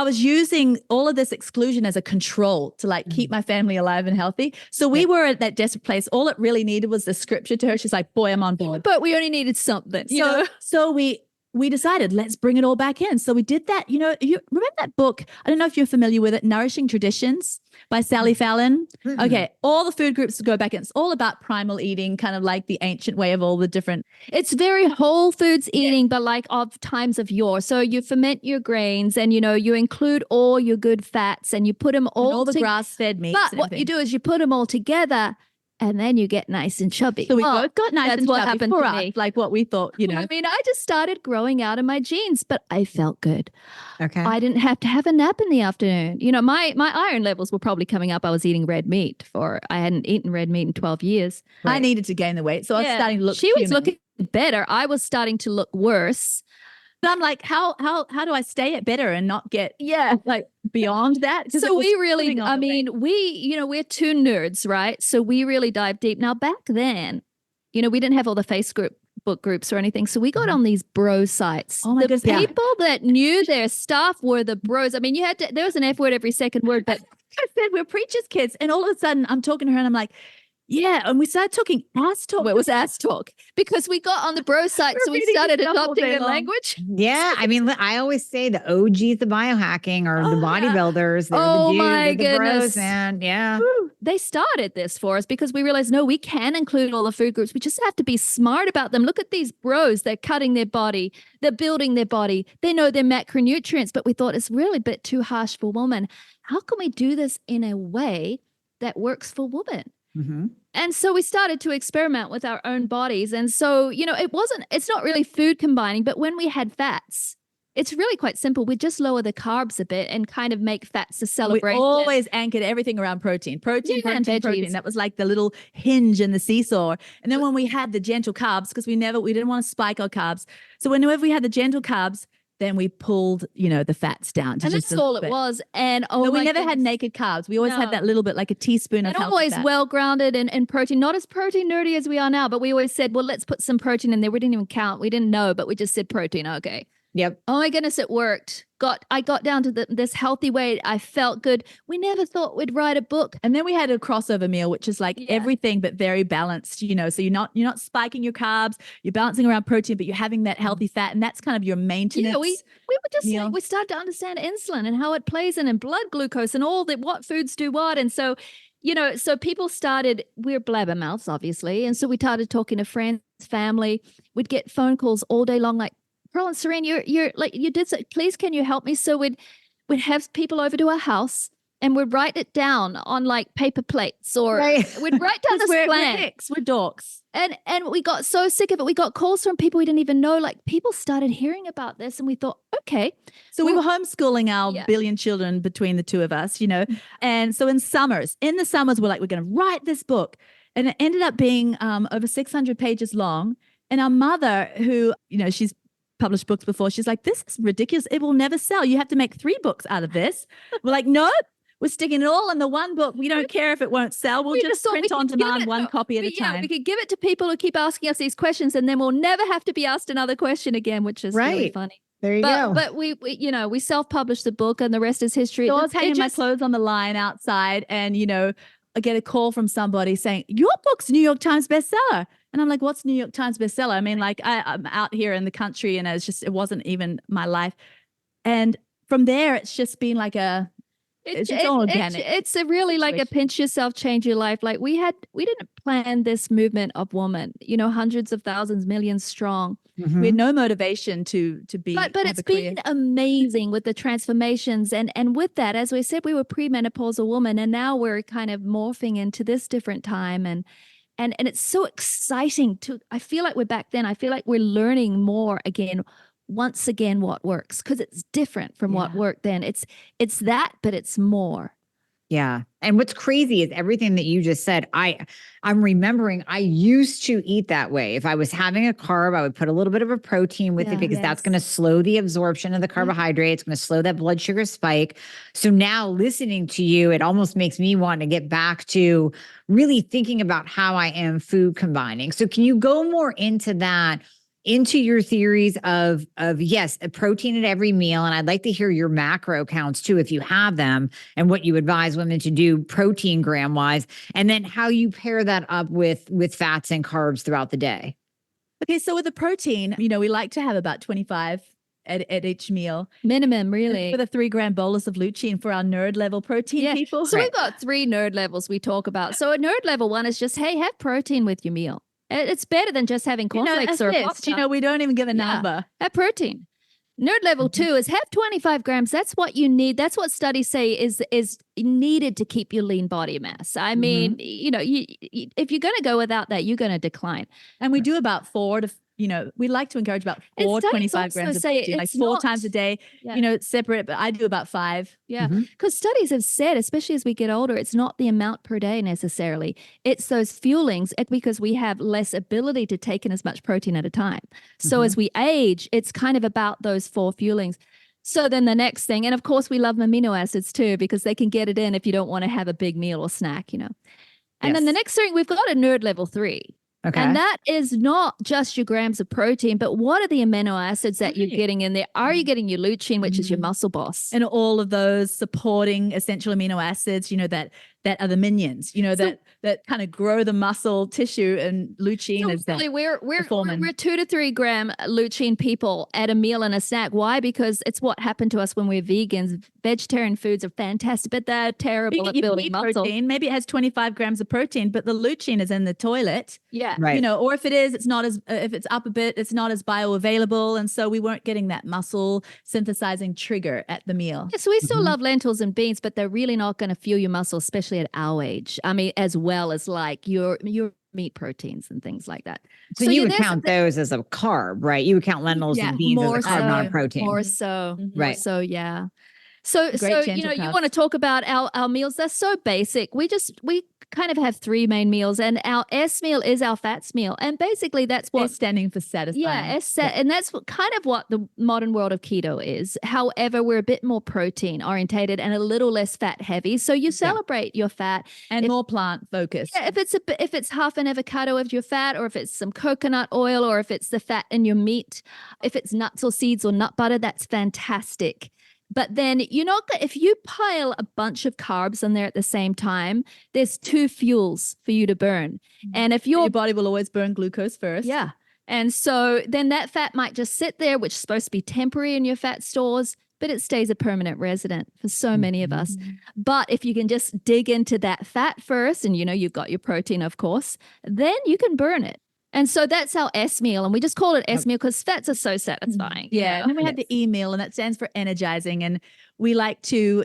was using all of this exclusion as a control to keep my family alive and healthy. So we were at that desperate place. All it really needed was the scripture to her. She's like, boy, I'm on board. But we only needed something. So we decided, let's bring it all back in. So we did that. You remember that book? I don't know if you're familiar with it, Nourishing Traditions by Sally Fallon. Mm-hmm. Okay. All the food groups go back in. It's all about primal eating, kind of like the ancient way of all the different. It's very whole foods eating, but like of times of yore. So you ferment your grains and, you include all your good fats and you put them all the grass-fed meats. But what you do is you put them all together. And then you get nice and chubby. So we both got nice and what chubby happened for to us, me. like what we thought, I mean, I just started growing out of my genes, but I felt good. Okay. I didn't have to have a nap in the afternoon. My iron levels were probably coming up. I was eating red meat I hadn't eaten red meat in 12 years. Right. I needed to gain the weight. So I was starting to look She was looking better. I was starting to look worse. But I'm like, how do I stay it better and not get beyond that? So we really, I mean, we're two nerds, right? So we really dive deep. Now back then, we didn't have all the Facebook groups or anything. So we got on these bro sites. Oh my goodness. People that knew their stuff were the bros. I mean, there was an F word every second word, but I said, we're preachers' kids. And all of a sudden I'm talking to her and I'm like, Yeah, and we started talking ass talk. Well, it was ass talk because we got on the bro site, so we repeating started stuff all adopting day their long. language. Yeah. I mean, I always say the OGs, the biohacking or the Oh, yeah. bodybuilders. They're Oh, the dudes, my they're the goodness. bros, man. Yeah. Woo. They started this for us because we realized, no, we can include all the food groups. We just have to be smart about them. Look at these bros. They're cutting their body. They're building their body. They know their macronutrients, but we thought it's really a bit too harsh for women. How can we do this in a way that works for women? Mm-hmm. And so we started to experiment with our own bodies. And so, it's not really food combining, but when we had fats, it's really quite simple. We just lower the carbs a bit and kind of make fats a celebration. We always anchored everything around protein. Protein. and veggies. That was like the little hinge in the seesaw. And then when we had the gentle carbs, because we didn't want to spike our carbs. So whenever we had the gentle carbs, then we pulled, the fats down. To And just that's all it was. And but we my never had goodness. naked carbs. We always No. had that little bit, like a teaspoon of And healthy always fat. well grounded in protein, not as protein nerdy as we are now, but we always said, well, let's put some protein in there. We didn't even count. We didn't know, but we just said protein. Okay. Yep. Oh my goodness, it worked. I got down to this healthy weight. I felt good. We never thought we'd write a book. And then we had a crossover meal, which is like Yeah. everything but very balanced, so you're not spiking your carbs, you're balancing around protein, but you're having that healthy fat, and that's kind of your maintenance. Yeah, we were just meal. like, we started to understand insulin and how it plays in and blood glucose and all that, what foods do what. And so, so people we're blabbermouths, obviously. And so we started talking to friends, family. We'd get phone calls all day long, like, Pearl and Serene, you're like, you did so, please can you help me? So we'd have people over to our house and we'd write it down on like paper plates, or Right. we'd write down this we're plan. dicks, we're dorks. And we got so sick of it. We got calls from people we didn't even know. Like, people started hearing about this and we thought, okay. So we were homeschooling our Yeah. billion children between the two of us, And so in the summers, we're like, we're going to write this book. And it ended up being over 600 pages long. And our mother, who, she's published books before, she's like, this is ridiculous. It will never sell. You have to make 3 books out of this. We're like, nope. We're sticking it all in the one book. We don't care if it won't sell. We'll just thought we print on could give demand it- one copy at a Yeah, time. we could give it to people who keep asking us these questions, and then we'll never have to be asked another question again, which is really Right. funny. There you go. But we self-published the book, and the rest is history. So I It was hanging my just- clothes on the line outside, and I get a call from somebody saying, your book's New York Times bestseller. And I'm like, what's New York Times bestseller? I mean, like I'm out here in the country, and it wasn't even my life. And from there, it's just been like it's all organic. It's a really like a situation. pinch yourself, change your life. Like we didn't plan this movement of women, hundreds of thousands, millions strong. Mhm. We had no motivation to be. But have it's a career. been amazing with the transformations, and with that, as we said, we were premenopausal women, and now we're kind of morphing into this different time, and it's so exciting I feel like we're back then. I feel like we're learning more once again what works, because it's different from what Yeah. worked then. It's that, but it's more. Yeah. And what's crazy is everything that you just said. I'm remembering I used to eat that way. If I was having a carb, I would put a little bit of a protein with Yeah. it, because that's Yes. going to slow the absorption of the carbohydrates. It's going to slow that blood sugar spike. So now listening to you, it almost makes me want to get back to really thinking about how I am food combining. So can you go more into that? Into your theories of yes, a protein at every meal. And I'd like to hear your macro counts too, if you have them, and what you advise women to do protein gram wise, and then how you pair that up with fats and carbs throughout the day. Okay, so with the protein, we like to have about 25 at each meal. Minimum, really. With a 3-gram bolus of lutein for our nerd level protein Yeah. people. So we've got 3 nerd levels we talk about. So a nerd level 1 is just, hey, have protein with your meal. It's better than just having cornflakes or a pasta. we don't even give a Yeah. number. Have protein. Nerd level 2 is have 25 grams. That's what you need. That's what studies say is needed to keep your lean body mass. I mean, if you're going to go without that, you're going to decline. And we do about 4 to, we like to encourage about And 4 studies 25 also grams of say protein, like it's 4 not- times a day, Yeah. separate, but I do about 5. Yeah. Mhm. Because studies have said, especially as we get older, it's not the amount per day necessarily. It's those fuelings, because we have less ability to take in as much protein at a time. So as we age, it's kind of about those 4 fuelings. So then the next thing, and of course we love amino acids too, because they can get it in if you don't want to have a big meal or snack, And then the Yes. next thing, we've got a nerd level 3. Okay. And that is not just your grams of protein, but what are the amino acids that you're Right. getting in there? Are you getting your lutein, which is your muscle boss? And all of those supporting essential amino acids, that are the minions, that kind of grow the muscle tissue, and lutein is that. Really, we're foreman. 2 to 3 gram lutein people at a meal and a snack. Why? Because it's what happened to us when we're vegans. Vegetarian foods are fantastic, but they're terrible at You building eat muscle. protein. Maybe it has 25 grams of protein, but the lutein is in the toilet. Yeah. Right. Or if it is, it's not as, if it's up a bit, it's not as bioavailable. And so we weren't getting that muscle synthesizing trigger at the meal. Yeah, so we still love lentils and beans, but they're really not going to fuel your muscle, especially at our age. I mean, as well as like your meat proteins and things like that. So you would count those as a carb, right? You would count lentils and beans as a carb, not a protein. More so. Right. So, yeah. So Great you gentle you carbs. want to talk about our meals. They're so basic. We kind of have 3 main meals, and our S meal is our fats meal. And basically that's what S standing for satisfying. and that's kind of what the modern world of keto is. However, we're a bit more protein orientated and a little less fat heavy. So you celebrate your fat And more plant focused. Yeah, if it's half an avocado of your fat, or if it's some coconut oil, or if it's the fat in your meat, if it's nuts or seeds or nut butter, that's fantastic. But then if you pile a bunch of carbs in there at the same time, there's 2 fuels for you to burn. And if Your body will always burn glucose first. yeah. And so then that fat might just sit there, which is supposed to be temporary in your fat stores, but it stays a permanent resident for so many of us. But if you can just dig into that fat first, and you've got your protein, of course, then you can burn it. And so that's our S meal. And we just call it S meal because fats are so satisfying. Yeah. And then we have the E meal, and that stands for energizing. And we like to,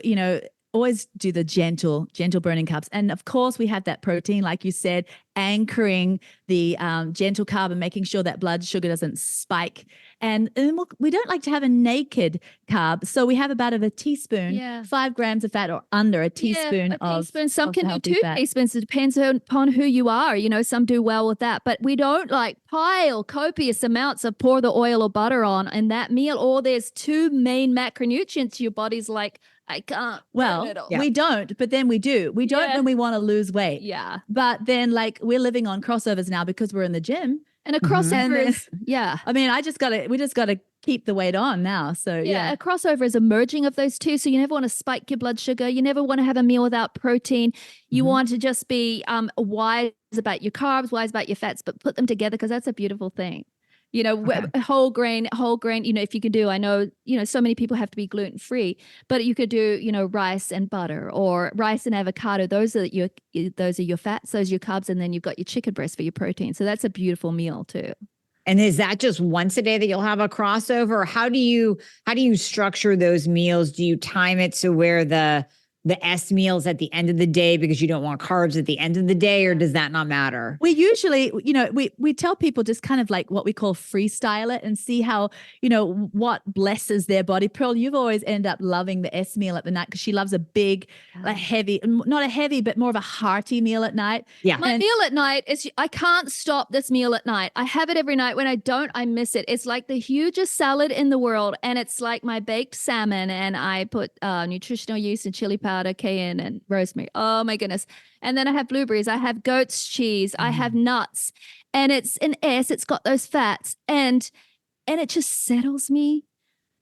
always do the gentle burning carbs. And of course, we have that protein, like you said, anchoring the gentle carb and making sure that blood sugar doesn't spike. And we don't like to have a naked carb. So we have about a teaspoon, 5 grams of fat, or under a teaspoon of teaspoon. Some can do healthy 2 fat. teaspoons. It depends upon who you are. Some do well with that. But we don't like pile copious amounts of pour the oil or butter on in that meal. Or there's 2 main macronutrients your body's like, I can't. Well, we don't, but then we do. We don't when we want to lose weight. Yeah. But then we're living on crossovers now because we're in the gym. And a crossover is, I mean, we just got to keep the weight on now. So a crossover is a merging of those 2. So you never want to spike your blood sugar. You never want to have a meal without protein. You want to just be wise about your carbs, wise about your fats, but put them together because that's a beautiful thing. Whole grain, if you could do, I know, so many people have to be gluten free, but you could do, rice and butter, or rice and avocado. Those are your fats, those are your carbs. And then you've got your chicken breast for your protein. So that's a beautiful meal too. And is that just once a day that you'll have a crossover? Or how do you structure those meals? Do you time it to where the S meals at the end of the day because you don't want carbs at the end of the day, or does that not matter? We usually, we tell people just kind of like what we call freestyle it and see how, what blesses their body. Pearl, you've always ended up loving the S meal at the night because she loves a big, heavy, not a heavy, but more of a hearty meal at night. Yeah. My meal at night is, I can't stop this meal at night. I have it every night. When I don't, I miss it. It's like the hugest salad in the world. And it's like my baked salmon, and I put nutritional yeast and chili powder, cayenne and rosemary. Oh my goodness. And then I have blueberries. I have goat's cheese. I have nuts. And it's an S. It's got those fats. And it just settles me.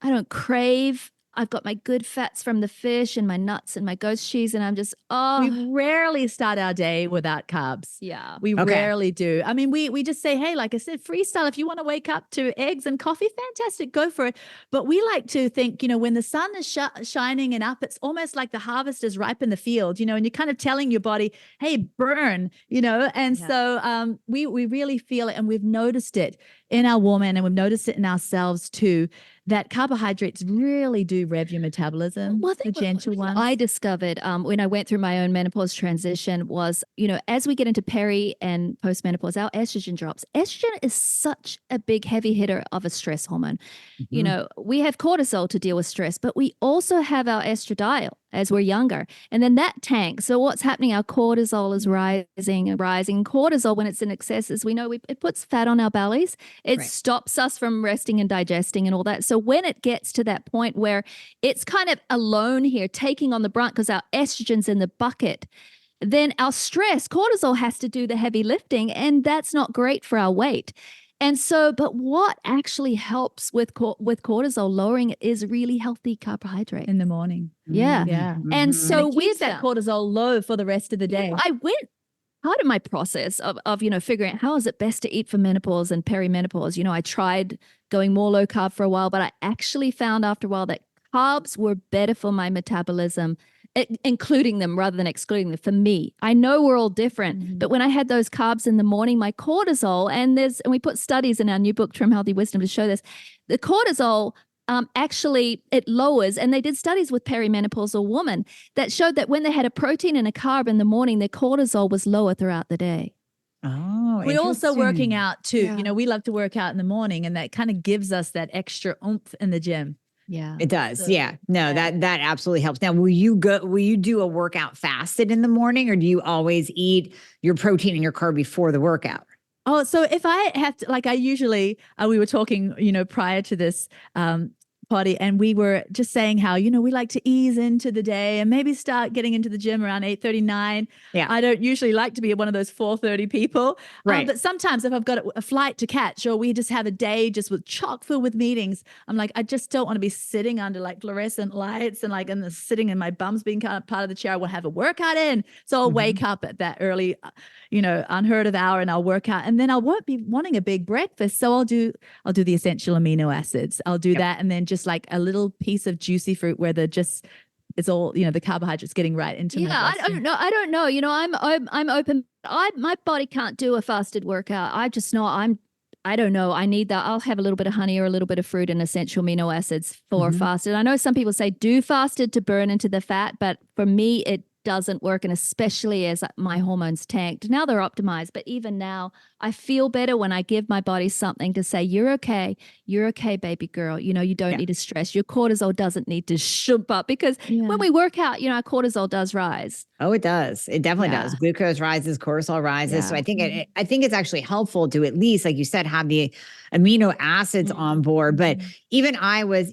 I don't crave. I've got my good fats from the fish and my nuts and my goat's cheese. And I'm just, we rarely start our day without carbs. Yeah. We rarely do. I mean, we just say, hey, like I said, freestyle. If you want to wake up to eggs and coffee, fantastic, go for it. But we like to think, when the sun is shining and up, it's almost like the harvest is ripe in the field, and you're kind of telling your body, hey, burn, And so we really feel it, and we've noticed it in our woman, and we've noticed it in ourselves too, that carbohydrates really do rev your metabolism. Well, the gentle ones. I discovered when I went through my own menopause transition was, as we get into peri and postmenopause, our estrogen drops. Estrogen is such a big heavy hitter of a stress hormone. We have cortisol to deal with stress, but we also have our estradiol as we're younger. And then that tanks. So what's happening? Our cortisol is rising and rising. Cortisol, when it's in excess, as we know, it puts fat on our bellies. It stops us from resting and digesting and all that. So when it gets to that point where it's kind of alone here, taking on the brunt because our estrogen's in the bucket, then our stress, cortisol has to do the heavy lifting, and that's not great for our weight. And so, but what actually helps with cortisol lowering it is really healthy carbohydrate. In the morning. Yeah. Yeah. And Mhm. so Keeps with that cortisol low for the rest of the day. I went part of my process of figuring out how is it best to eat for menopause and perimenopause. I tried going more low carb for a while, but I actually found after a while that carbs were better for my metabolism, including them rather than excluding them for me. I know we're all different, but when I had those carbs in the morning, my cortisol, and we put studies in our new book, Trim Healthy Wisdom, to show this, the cortisol actually it lowers, and they did studies with perimenopausal women that showed that when they had a protein and a carb in the morning, their cortisol was lower throughout the day. Oh, We're also working interesting. out too. Yeah. We love to work out in the morning, and that kind of gives us that extra oomph in the gym. Yeah. It does. So, Yeah. No, yeah. that absolutely helps. Now, will you do a workout fasted in the morning, or do you always eat your protein and your carb before the workout? Oh, so if I have to, like I usually, we were talking, prior to this potty, and we were just saying how, we like to ease into the day and maybe start getting into the gym around 8:39. Yeah. I don't usually like to be one of those 4:30 people. Right. But sometimes if I've got a flight to catch, or we just have a day just with chock full with meetings, I'm like, I just don't want to be sitting under like fluorescent lights and sitting in my bum's being kind of part of the chair. I will have a workout in. So I'll wake up at that early, unheard of hour, and I'll work out, and then I won't be wanting a big breakfast. So I'll do the essential amino acids. I'll do that, and then just like a little piece of juicy fruit where it's all, the carbohydrates getting right into my I bloodstream. don't know. I'm open. My body can't do a fasted workout. I just know I don't know. I need that. I'll have a little bit of honey or a little bit of fruit and essential amino acids for fasted. I know some people say do fasted to burn into the fat, but for me, it doesn't work. And especially as my hormones tanked. Now they're optimized, but even now I feel better when I give my body something to say, you're okay, baby girl. You don't need to stress. Your cortisol doesn't need to shump up, because when we work out, our cortisol does rise. Oh, it does. It definitely does. Glucose rises, cortisol rises. So I think I think it's actually helpful to at least, like you said, have the amino acids on board. But even I was,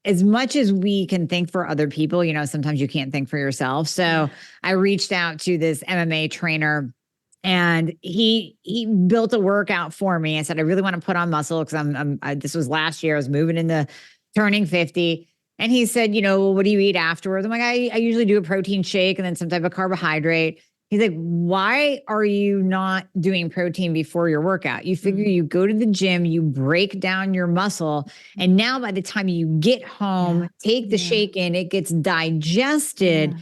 as much as we can think for other people, sometimes you can't think for yourself. So I reached out to this MMA trainer, and he built a workout for me. I said, I really want to put on muscle because this was last year. I was moving into turning 50. And he said, well, what do you eat afterwards? I'm like, I usually do a protein shake and then some type of carbohydrate. He's like, why are you not doing protein before your workout? You figure you go to the gym, you break down your muscle, and now by the time you get home, take the shake in, it gets digested.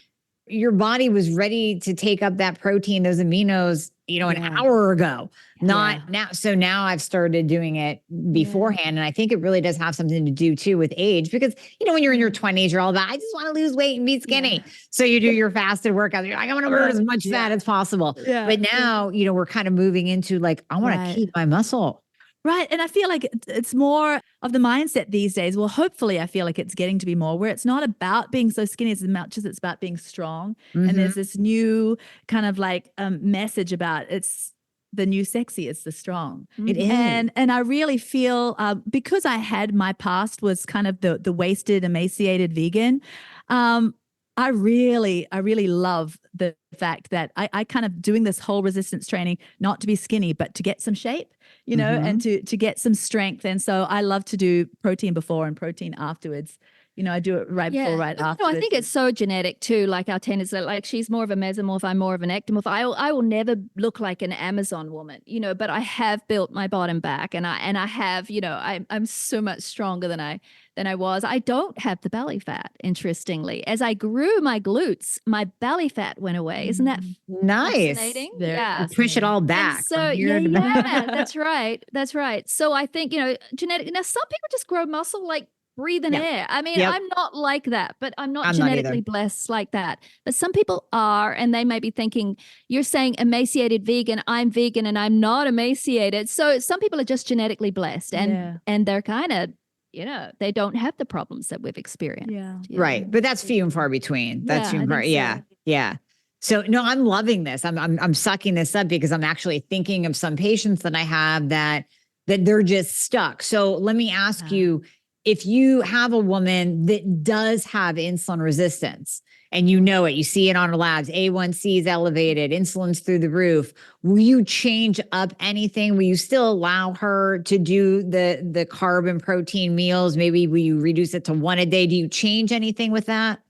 Your body was ready to take up that protein, those aminos, an hour ago, not now. So now I've started doing it beforehand. And I think it really does have something to do too with age, because, when you're in your 20s, you're all about, I just want to lose weight and be skinny. So you do your fasted workout. You're like, I want to burn as much fat as possible. But now, we're kind of moving into like, I want to keep my muscle. Right. And I feel like it's more of the mindset these days. Well, hopefully I feel like it's getting to be more where it's not about being so skinny as much as it's about being strong. And there's this new kind of like message about it's the new sexy is the strong. It is. And I really feel because I had my past was kind of the wasted, emaciated vegan. I really love the fact that I kind of doing this whole resistance training, not to be skinny, but to get some shape, and to get some strength. And so I love to do protein before and protein afterwards. I do it right before, right after. No, I think it's so genetic too. Like our tenants, like she's more of a mesomorph, I'm more of an ectomorph. I will never look like an Amazon woman, but I have built my bottom back, and I have, I'm so much stronger than I was. I don't have the belly fat. Interestingly, as I grew my glutes, my belly fat went away. Isn't that nice? fascinating? You push it all back. And so that's right. That's right. So I think genetic. Now some people just grow muscle like breathing air. I mean, I'm not like that, but I'm not genetically blessed like that. But some people are, and they may be thinking, you're saying emaciated vegan, I'm vegan and I'm not emaciated. So some people are just genetically blessed, and they're kind of, they don't have the problems that we've experienced. Right. But that's few and far between. That's few and far. Yeah. So no, I'm loving this. I'm sucking this up because I'm actually thinking of some patients that I have that they're just stuck. So let me ask you, if you have a woman that does have insulin resistance and you know it, you see it on her labs, A1C is elevated, insulin's through the roof, will you change up anything? Will you still allow her to do the carb and protein meals? Maybe will you reduce it to one a day? Do you change anything with that?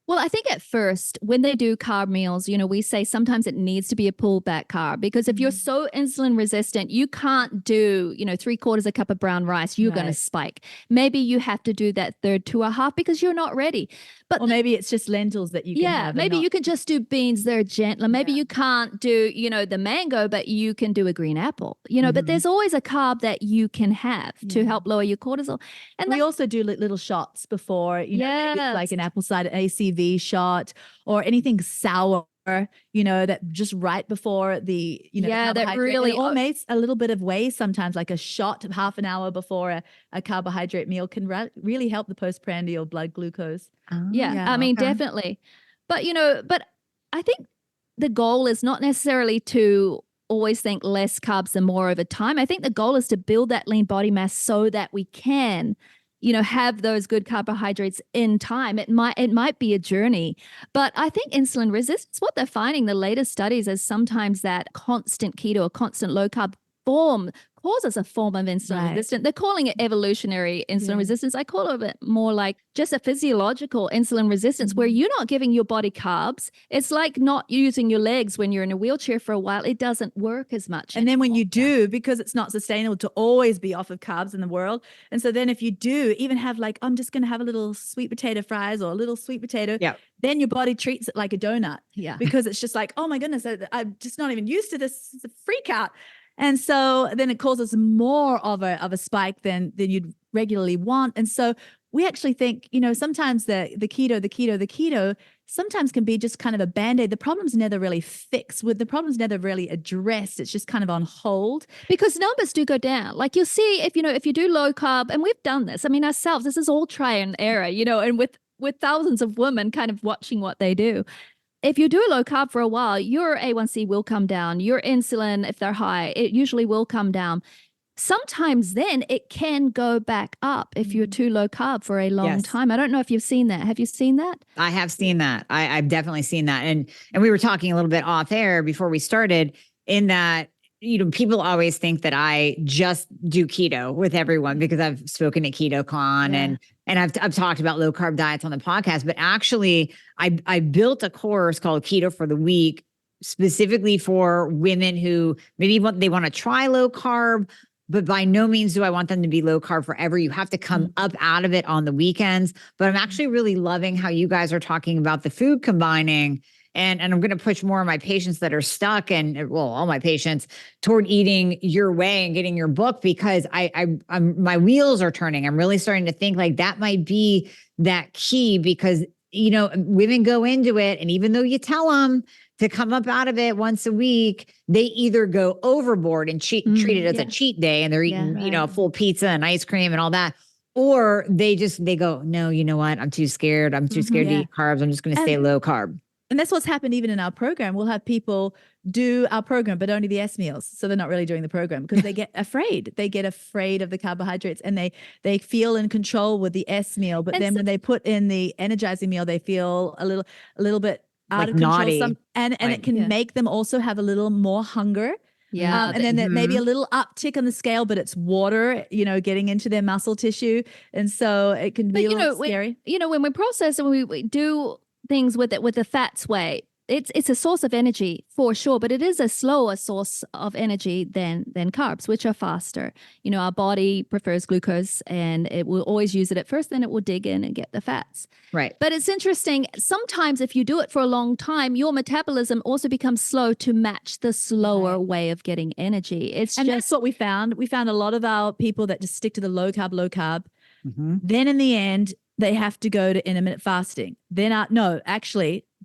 Well, I think at first, when they do carb meals, we say sometimes it needs to be a pullback carb, because if you're so insulin resistant, you can't do, 3/4 a cup of brown rice, you're going to spike. Maybe you have to do that 1/3 to a half because you're not ready. But or maybe it's just lentils that you can have. Maybe you can just do beans. They're gentler. Maybe you can't do, the mango, but you can do a green apple, but there's always a carb that you can have to help lower your cortisol. And we also do little shots before, maybe it's like an apple cider ACV shot or anything sour, that just right before the, that really or makes a little bit of whey sometimes, like a shot half an hour before a carbohydrate meal can really help the postprandial blood glucose. I mean, definitely. But, but I think the goal is not necessarily to always think less carbs and more over time. I think the goal is to build that lean body mass so that we can, have those good carbohydrates in time. It might be a journey, but I think insulin resistance, what they're finding, the latest studies, is sometimes that constant keto or constant low carb form causes a form of insulin resistance. They're calling it evolutionary insulin resistance. I call it a bit more like just a physiological insulin resistance where you're not giving your body carbs. It's like not using your legs when you're in a wheelchair for a while. It doesn't work as much. And then when you do, because it's not sustainable to always be off of carbs in the world. And so then if you do even have like, I'm just going to have a little sweet potato fries or a little sweet potato, then your body treats it like a donut. Because it's just like, oh my goodness, I'm just not even used to this. It's a freak out. And so then it causes more of a spike than you'd regularly want. And so we actually think, sometimes the keto sometimes can be just kind of a Band-Aid. The problem's never really fixed. The problem's never really addressed. It's just kind of on hold. Because numbers do go down. Like you'll see if you do low carb, and we've done this. I mean, ourselves, this is all try and error, and with thousands of women kind of watching what they do. If you do low carb for a while, your A1C will come down. Your insulin, if they're high, it usually will come down. Sometimes then it can go back up if you're too low carb for a long time. I don't know if you've seen that. Have you seen that? I have seen that. I've definitely seen that. And we were talking a little bit off air before we started in that, people always think that I just do keto with everyone because I've spoken at KetoCon and I've talked about low carb diets on the podcast, but actually I built a course called Keto for the Week specifically for women who maybe they want to try low carb, but by no means do I want them to be low carb forever. You have to come up out of it on the weekends. But I'm actually really loving how you guys are talking about the food combining. And I'm going to push more of my patients that are stuck all my patients toward eating your way and getting your book, because I'm my wheels are turning. I'm really starting to think like that might be that key, because, women go into it. And even though you tell them to come up out of it once a week, they either go overboard and treat it as a cheat day and they're eating, a full pizza and ice cream and all that. Or they go, no, you know what? I'm too scared. I'm too scared to eat carbs. I'm just going to stay low carb. And that's what's happened even in our program. We'll have people do our program, but only the S meals. So they're not really doing the program because they get afraid. They get afraid of the carbohydrates and they feel in control with the S meal. But then when they put in the energizing meal, they feel a little bit out of control. Naughty. And it can make them also have a little more hunger. Yeah. And then maybe a little uptick on the scale, but it's water, getting into their muscle tissue. And so it can be a little scary. When we process and we do things with it, with the fats way, it's a source of energy for sure, but it is a slower source of energy than carbs, which are faster. Our body prefers glucose and it will always use it at first, then it will dig in and get the fats. Right. But it's interesting. Sometimes if you do it for a long time, your metabolism also becomes slow to match the slower way of getting energy. That's what we found. We found a lot of our people that just stick to the low carb. Then in the end, they have to go to intermittent fasting.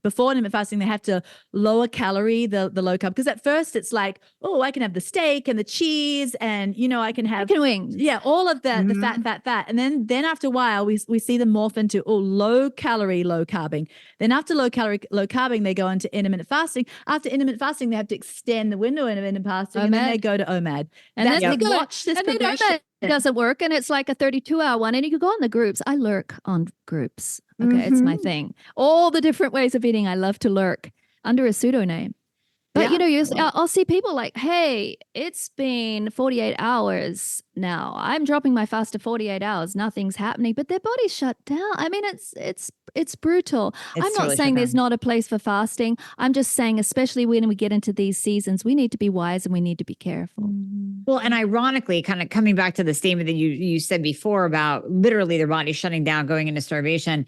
Before intermittent fasting, they have to lower calorie, the low carb. Because at first it's like, oh, I can have the steak and the cheese and, I can have chicken wings. Yeah, all of the fat. And then after a while, we see them morph into, low calorie, low carbing. Then after low calorie, low carbing, they go into intermittent fasting. After intermittent fasting, they have to extend the window of intermittent fasting. And then they go to OMAD. And then they watch this progression. It doesn't work. And it's like a 32-hour one. And you can go on the groups. I lurk on groups. Okay. It's my thing. All the different ways of eating. I love to lurk under a pseudonym. But, I'll see people like, hey, it's been 48 hours now. I'm dropping my fast to 48 hours. Nothing's happening, but their body's shut down. I mean, it's brutal. I'm not saying there's not a place for fasting. I'm just saying, especially when we get into these seasons, we need to be wise and we need to be careful. Well, and ironically, kind of coming back to the statement that you said before about literally their body shutting down, going into starvation,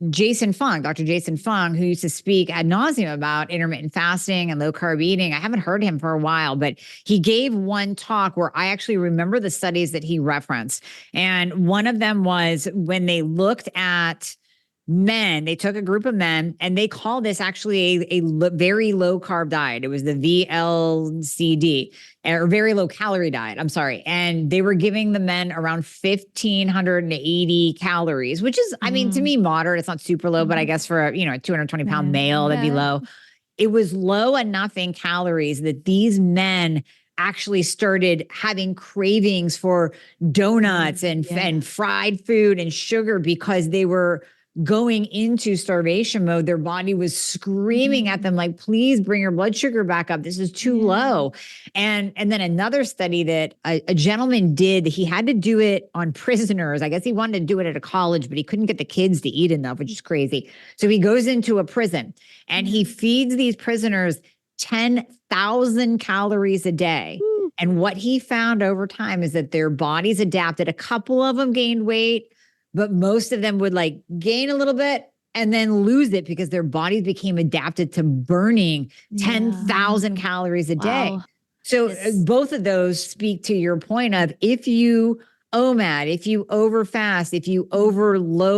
Dr. Jason Fung, who used to speak ad nauseum about intermittent fasting and low carb eating. I haven't heard him for a while, but he gave one talk where I actually remember the studies that he referenced. And one of them was when they looked at men, they took a group of men and they called this actually a very low carb diet. It was the VLCD, or very low calorie diet. I'm sorry. And they were giving the men around 1,580 calories, which is, I mean, to me, moderate. It's not super low, but I guess for a 220-pound male, that'd be low. It was low enough in calories that these men actually started having cravings for donuts and fried food and sugar because they were going into starvation mode. Their body was screaming at them like, please bring your blood sugar back up. This is too low. And then another study that a gentleman did, he had to do it on prisoners. I guess he wanted to do it at a college, but he couldn't get the kids to eat enough, which is crazy. So he goes into a prison and he feeds these prisoners 10,000 calories a day. And what he found over time is that their bodies adapted. A couple of them gained weight, but most of them would like gain a little bit and then lose it because their bodies became adapted to burning 10,000 calories a day. So both of those speak to your point of if you OMAD, if you overfast, if you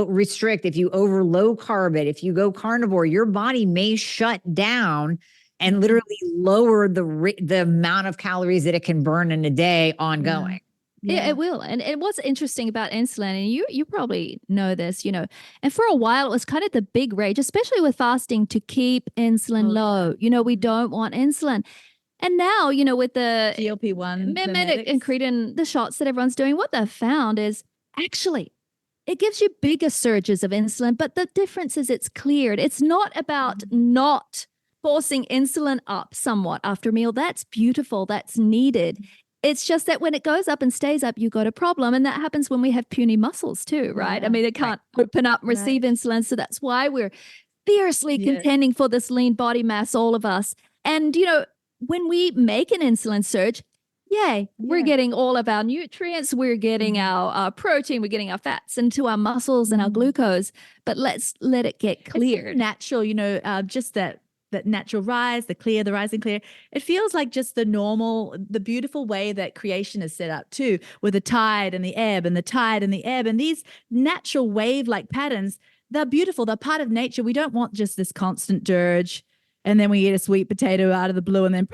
restrict, if you over low carb it, if you go carnivore, your body may shut down and literally lower the amount of calories that it can burn in a day ongoing. Yeah, it will. And what's interesting about insulin, and you probably know this, and for a while it was kind of the big rage, especially with fasting, to keep insulin low. We don't want insulin. And now, with the GLP-1 mimetic incretin, the shots that everyone's doing, what they've found is actually it gives you bigger surges of insulin, but the difference is it's cleared. It's not about not forcing insulin up somewhat after a meal. That's beautiful. That's needed. It's just that when it goes up and stays up, you got a problem. And that happens when we have puny muscles too, right? I mean, they can't open up and receive insulin. So that's why we're fiercely contending for this lean body mass, all of us. And, when we make an insulin surge, we're getting all of our nutrients, we're getting our protein, we're getting our fats into our muscles and our glucose. But let's let it get cleared. It's natural, just that natural rise, the rising clear. It feels like just the beautiful way that creation is set up too, with the tide and the ebb and the tide and the ebb. And these natural wave-like patterns, they're beautiful. They're part of nature. We don't want just this constant dirge. And then we eat a sweet potato out of the blue and then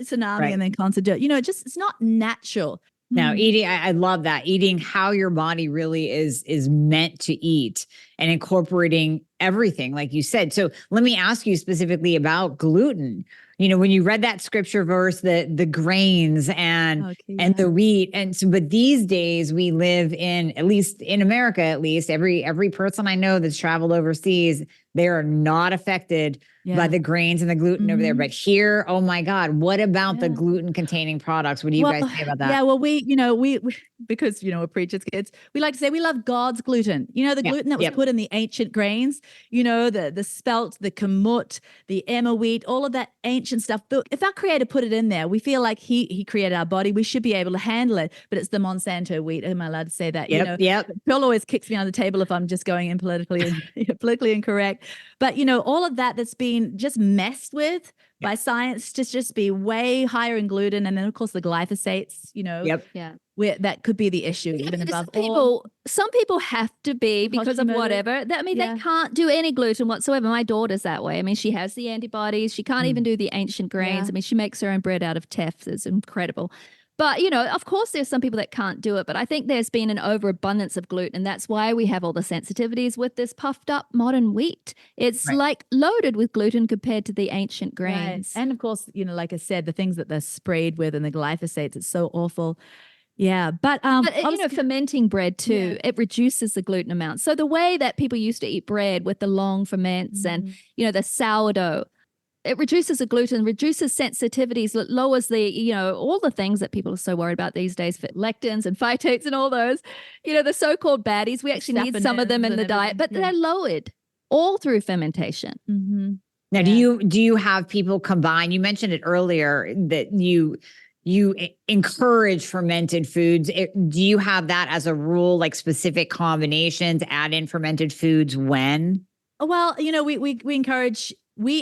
tsunami and then constant dirge. It's not natural. Now, eating, I love that. Eating how your body really is meant to eat and incorporating everything, like you said. So let me ask you specifically about gluten. When you read that scripture verse, the grains and the wheat. And so, but these days we live in, at least in America, every person I know that's traveled overseas, they are not affected by the grains and the gluten over there. But here, oh my God, what about the gluten containing products? What do you guys say about that? Yeah, well, we because, we're preachers kids, we like to say we love God's gluten. The gluten that was put in the ancient grains, the spelt, the kamut, the emmer wheat, all of that ancient stuff. But if our creator put it in there, we feel like he created our body. We should be able to handle it. But it's the Monsanto wheat. Am I allowed to say that? Phil always kicks me on the table if I'm just going in politically incorrect. But, all of that's been just messed with by science to just be way higher in gluten. And then, of course, the glyphosates, that could be the issue. Even above some people have to be because of whatever. They can't do any gluten whatsoever. My daughter's that way. I mean, she has the antibodies. She can't even do the ancient grains. I mean, she makes her own bread out of teff. It's incredible. But, of course, there's some people that can't do it. But I think there's been an overabundance of gluten. And that's why we have all the sensitivities with this puffed up modern wheat. It's like loaded with gluten compared to the ancient grains. Right. And, of course, like I said, the things that they're sprayed with and the glyphosates, it's so awful. Yeah. But, fermenting bread too, it reduces the gluten amount. So the way that people used to eat bread with the long ferments and, the sourdough, it reduces the gluten, reduces sensitivities, lowers the, all the things that people are so worried about these days, lectins and phytates and all those, the so-called baddies. We actually need some of them in the diet, but they're lowered all through fermentation. Now, do you have people combine? You mentioned it earlier that you encourage fermented foods. Do you have that as a rule, like specific combinations, add in fermented foods when? Well, we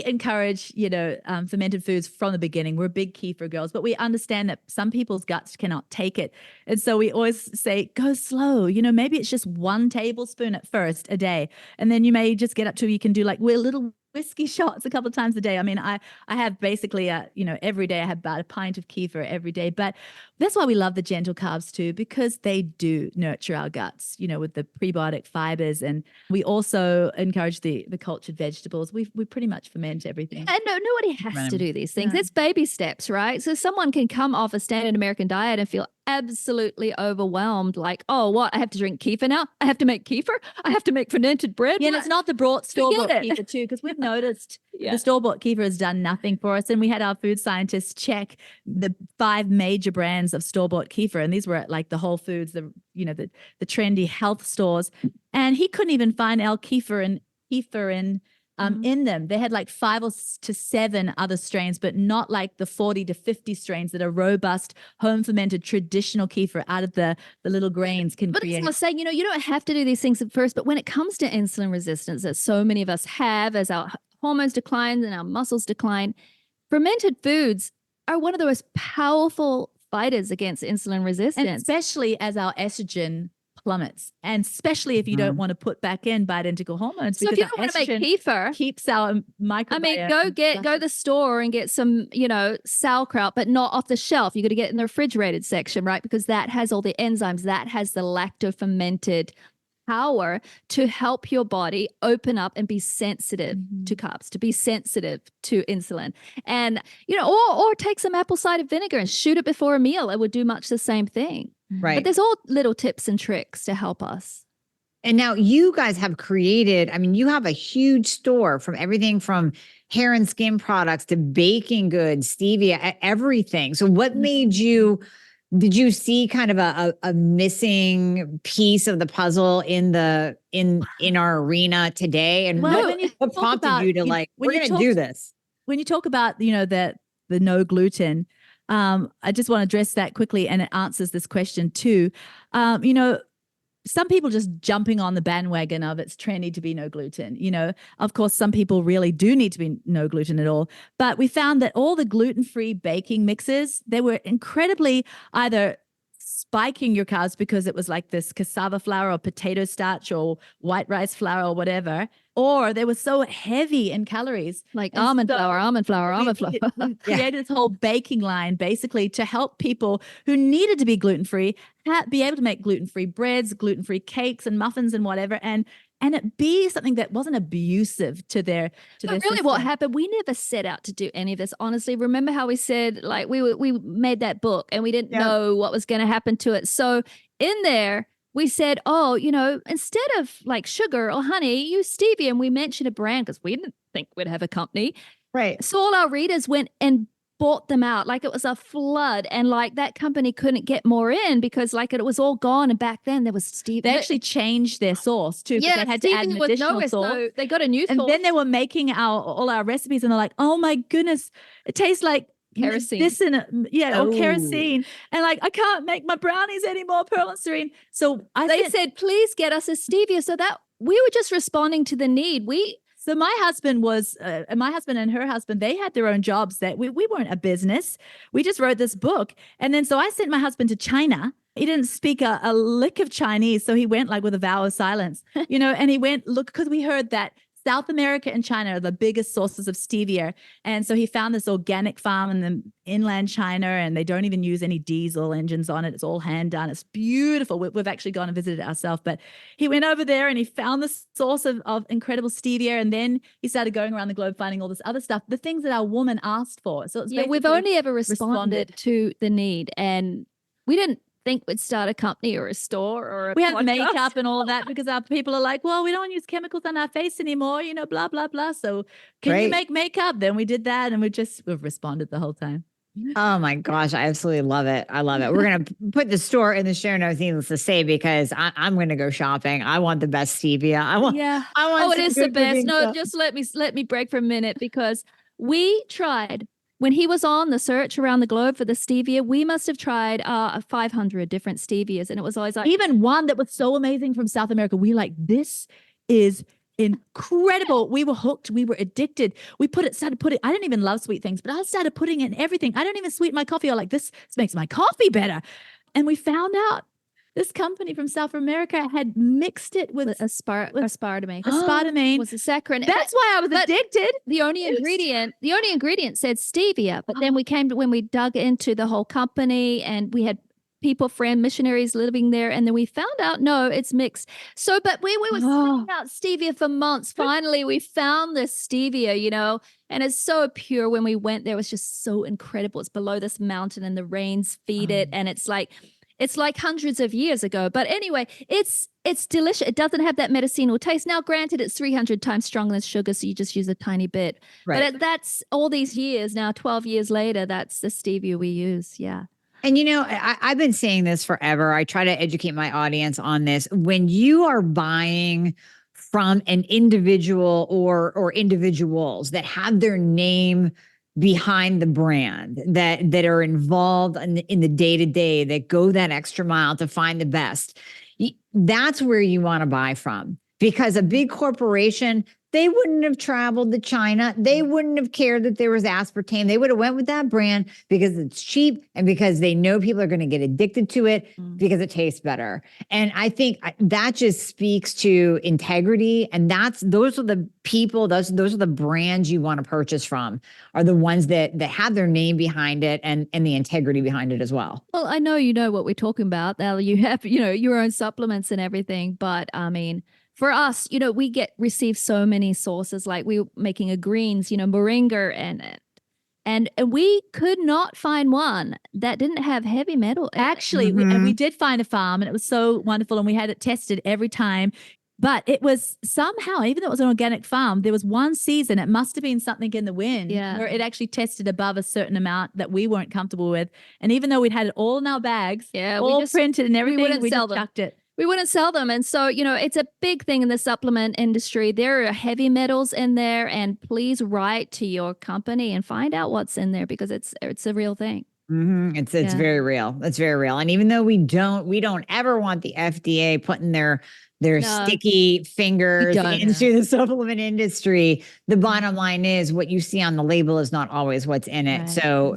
encourage fermented foods from the beginning. We're big kefir girls, but we understand that some people's guts cannot take it. And so we always say, go slow. Maybe it's just 1 tablespoon at first a day. And then you may just get up to, you can do like little whiskey shots a couple of times a day. I mean, I have basically, every day I have about a pint of kefir every day, but that's why we love the gentle carbs too, because they do nurture our guts, with the prebiotic fibers. And we also encourage the cultured vegetables. We pretty much ferment everything. And nobody has to do these things. It's baby steps, right? So someone can come off a standard American diet and feel absolutely overwhelmed, like, oh, what? I have to drink kefir now? I have to make kefir? I have to make fermented bread? Yeah, and it's not the brought store-bought kefir too, because we've noticed the store-bought kefir has done nothing for us. And we had our food scientists check the 5 major brands of store-bought kefir, and these were at like the Whole Foods, the trendy health stores, and he couldn't even find L-kefir in them. They had like 5 to 7 other strains, but not like the 40 to 50 strains that a robust home fermented traditional kefir out of the little grains can create. But I was saying, you don't have to do these things at first, but when it comes to insulin resistance, that so many of us have as our hormones decline and our muscles decline, fermented foods are one of the most powerful fighters against insulin resistance. And especially as our estrogen plummets, and especially if you don't want to put back in bioidentical hormones. So if you don't want to make kefir, keeps our microbiome. I mean, go to the store and get some, sauerkraut, but not off the shelf. You got to get in the refrigerated section, right? Because that has all the enzymes, that has the lacto-fermented power to help your body open up and be sensitive to carbs, to be sensitive to insulin. And, or take some apple cider vinegar and shoot it before a meal. It would do much the same thing. Right. But there's all little tips and tricks to help us. And now you guys have created, you have a huge store from everything from hair and skin products to baking goods, stevia, everything. So what made you, did you see kind of a missing piece of the puzzle in our arena today? And what prompted you to we're going to do this? When you talk about, the no gluten, I just want to address that quickly, and it answers this question too. Some people just jumping on the bandwagon of it's trendy to be no gluten. Of course, some people really do need to be no gluten at all. But we found that all the gluten-free baking mixes, they were incredibly either spiking your carbs because it was like this cassava flour or potato starch or white rice flour or whatever, or they were so heavy in calories. Like almond flour. We created this whole baking line basically to help people who needed to be gluten-free be able to make gluten-free breads, gluten-free cakes and muffins and whatever, and it be something that wasn't abusive to their really system. What happened, we never set out to do any of this, honestly. Remember how we said, like, we made that book and we didn't know what was going to happen to it. So in there, we said, instead of like sugar or honey, use stevia. And we mentioned a brand because we didn't think we'd have a company. Right. So all our readers went and bought them out like it was a flood, and like that company couldn't get more in because like it was all gone. And back then there was stevia. They actually changed their sauce too. Yeah, they had to add an additional sauce. So they got a new and sauce. Then they were making all our recipes, and they're like, "Oh my goodness, it tastes like kerosene." This and or kerosene, and like I can't make my brownies anymore, Pearl and Serene. So they said, "Please get us a stevia." So that we were just responding to the need. So my husband and her husband, they had their own jobs that we weren't a business. We just wrote this book. And then so I sent my husband to China. He didn't speak a lick of Chinese. So he went like with a vow of silence, and he went, look, because we heard that South America and China are the biggest sources of stevia. And so he found this organic farm in the inland China, and they don't even use any diesel engines on it. It's all hand done. It's beautiful. We've actually gone and visited it ourselves. But he went over there and he found the source of incredible stevia. And then he started going around the globe finding all this other stuff, the things that our woman asked for. So it's we've only ever responded to the need. And we didn't think we'd start a company or a store or a We have podcast. makeup and all of that because our people are like, well, we don't use chemicals on our face anymore, blah, blah, blah. So can you make makeup? Then we did that and we've responded the whole time. Oh my gosh, I absolutely love it. I love it. We're going to put the store in the show notes, needless to say, because I'm going to go shopping. I want the best stevia. I want it is the best. No, stuff. just let me break for a minute, because we tried when he was on the search around the globe for the stevia. We must have tried 500 different stevias, and it was always like, even one that was so amazing from South America. We this is incredible. We were hooked. We were addicted. Started putting, I didn't even love sweet things, but I started putting it in everything. I don't even sweeten my coffee. Or like, this makes my coffee better. And we found out this company from South America had mixed it with aspartame. Aspartame was a saccharin. That's why I was addicted. The only ingredient said stevia, but then when we dug into the whole company, and we had missionaries living there, and then we found out, no, it's mixed. So, but we were sitting out stevia for months. Finally, we found this stevia, and it's so pure. When we went there, it was just so incredible. It's below this mountain, and the rains feed it, and it's like hundreds of years ago. But anyway, it's delicious. It doesn't have that medicinal taste. Now, granted, it's 300 times stronger than sugar, so you just use a tiny bit. Right. But that's all these years now, 12 years later, that's the stevia we use. Yeah. And I've been saying this forever. I try to educate my audience on this. When you are buying from an individual or individuals that have their name behind the brand, that are involved in the day-to-day, that go that extra mile to find the best, that's where you want to buy from. Because a big corporation, they wouldn't have traveled to China. They wouldn't have cared that there was aspartame. They would have went with that brand because it's cheap and because they know people are going to get addicted to it because it tastes better. And I think that just speaks to integrity. And those are the people, those are the brands you want to purchase from, are the ones that have their name behind it and the integrity behind it as well. Well, I know what we're talking about. Now you have, your own supplements and everything, but I mean, for us, we receive so many sources. Like we were making a greens, moringa, and we could not find one that didn't have heavy metal. Actually, we did find a farm, and it was so wonderful, and we had it tested every time. But it was somehow, even though it was an organic farm, there was one season, it must have been something in the wind, where it actually tested above a certain amount that we weren't comfortable with. And even though we'd had it all in our bags, all printed and everything, we just chucked it. We wouldn't sell them. And so, it's a big thing in the supplement industry. There are heavy metals in there, and please write to your company and find out what's in there, because it's a real thing. It's very real. It's very real. And even though we don't ever want the FDA putting their sticky fingers into the supplement industry, the bottom line is what you see on the label is not always what's in it. Right. So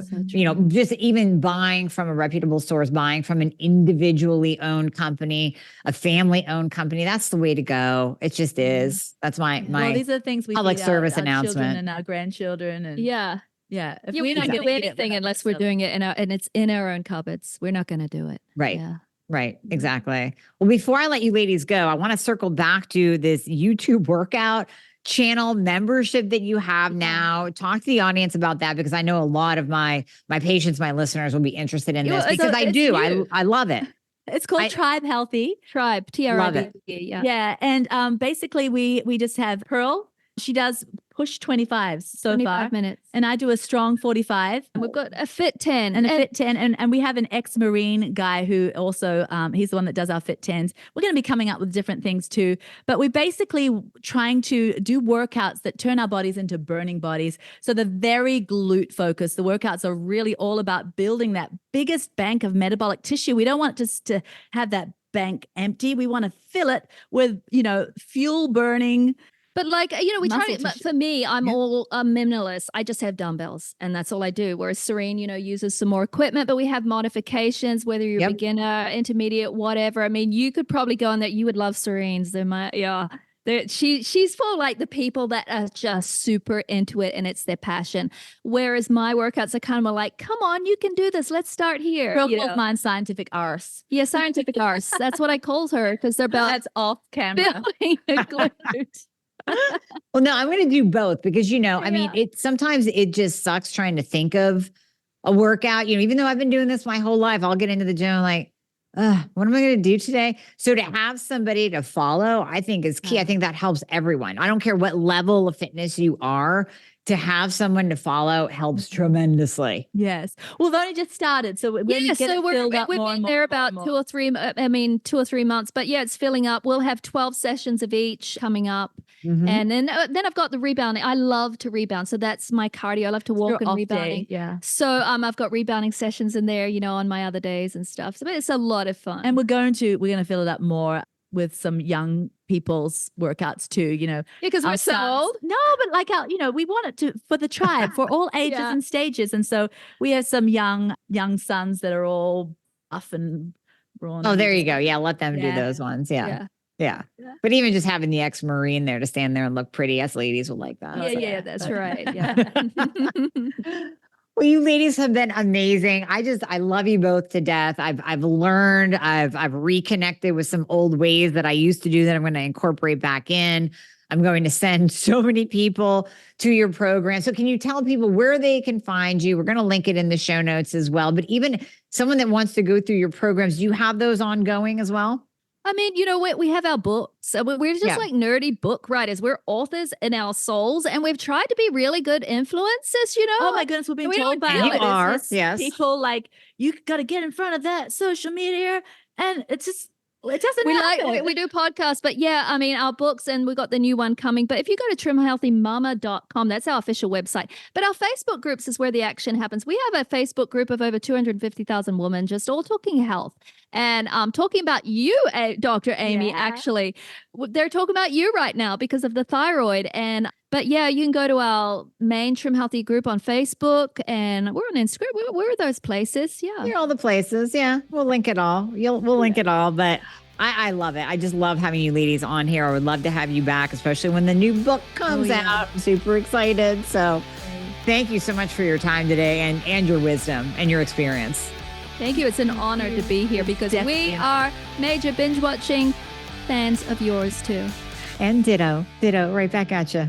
just even buying from a reputable source, buying from an individually owned company, a family owned company, that's the way to go. It just is. That's my these are the things we public service our announcement children and our grandchildren. And yeah. We're not going to do anything unless we're doing it and it's in our own cupboards. We're not going to do it. Right. Yeah. Right. Exactly. Well, before I let you ladies go, I want to circle back to this YouTube workout channel membership that you have now. Talk to the audience about that, because I know a lot of my patients, my listeners will be interested in this, because I love it. It's called Tribe Healthy. Tribe, TRIB. Yeah. And basically we just have Pearl. She does push 25s so 25 far. minutes. And I do a strong 45. And we've got a fit 10. And a fit 10. And we have an ex-Marine guy who also, he's the one that does our fit 10s. We're going to be coming up with different things too. But we're basically trying to do workouts that turn our bodies into burning bodies. So they're very glute focused. The workouts are really all about building that biggest bank of metabolic tissue. We don't want just to have that bank empty. We want to fill it with, fuel burning. But we try to, for me, I'm all minimalist. I just have dumbbells and that's all I do. Whereas Serene, uses some more equipment, but we have modifications, whether you're a beginner, intermediate, whatever. I mean, you could probably go on that. You would love Serene's. She's for like the people that are just super into it and it's their passion. Whereas my workouts are kind of more like, come on, you can do this. Let's start here. Mine scientific arse. Yeah, scientific arse. That's what I call her, because they're about that's off camera. Building a glute. Well, no, I'm going to do both because, I mean, sometimes it just sucks trying to think of a workout, even though I've been doing this my whole life, I'll get into the gym like, What am I going to do today? So to have somebody to follow, I think is key. I think that helps everyone. I don't care what level of fitness you are. To have someone to follow helps tremendously. Yes. Well, they've only just started. So when you get it filled up we've more been and more, there more about and more. 2 or 3 months, but yeah, it's filling up. We'll have 12 sessions of each coming up. Mhm. And then I've got the rebounding. I love to rebound. So that's my cardio. I love to walk Your and off rebounding. day. Yeah. So I've got rebounding sessions in there, on my other days and stuff. So it's a lot of fun. And we're going to fill it up more with some young people's workouts too, yeah, because we're our so sons. old. No, but like we want it to for the tribe for all ages Yeah. and stages. And so we have some young sons that are all buff and brawn. Oh, and there you just go. like- Yeah, let them do Yeah. those ones. Yeah. Yeah. But even just having the ex-Marine there to stand there and look pretty, us ladies will like that. Yeah, that's right. Yeah. Well, you ladies have been amazing. I love you both to death. I've learned, I've reconnected with some old ways that I used to do that I'm going to incorporate back in. I'm going to send so many people to your program. So can you tell people where they can find you? We're going to link it in the show notes as well. But even someone that wants to go through your programs, do you have those ongoing as well? I mean, we have our books. We're just like nerdy book writers. We're authors in our souls, and we've tried to be really good influencers, Oh my goodness, we've been We told don't by do our it. are, business yes. people like you got to get in front of that social media, and it doesn't happen. We do podcasts, but yeah, I mean, our books, and we got the new one coming. But if you go to trimhealthymama.com, that's our official website. But our Facebook groups is where the action happens. We have a Facebook group of over 250,000 women just all talking health and talking about you, Dr. Amy, Yeah. actually. They're talking about you right now because of the thyroid. But yeah, you can go to our main Trim Healthy group on Facebook, and we're on Instagram. Where are those places? Yeah. Here are all the places. Yeah, we'll link it all. We'll link it all. But I love it. I just love having you ladies on here. I would love to have you back, especially when the new book comes out. I'm super excited. So thank you so much for your time today and your wisdom and your experience. Thank you. It's an honor to be here because we are major binge watching fans of yours too. And ditto right back at you.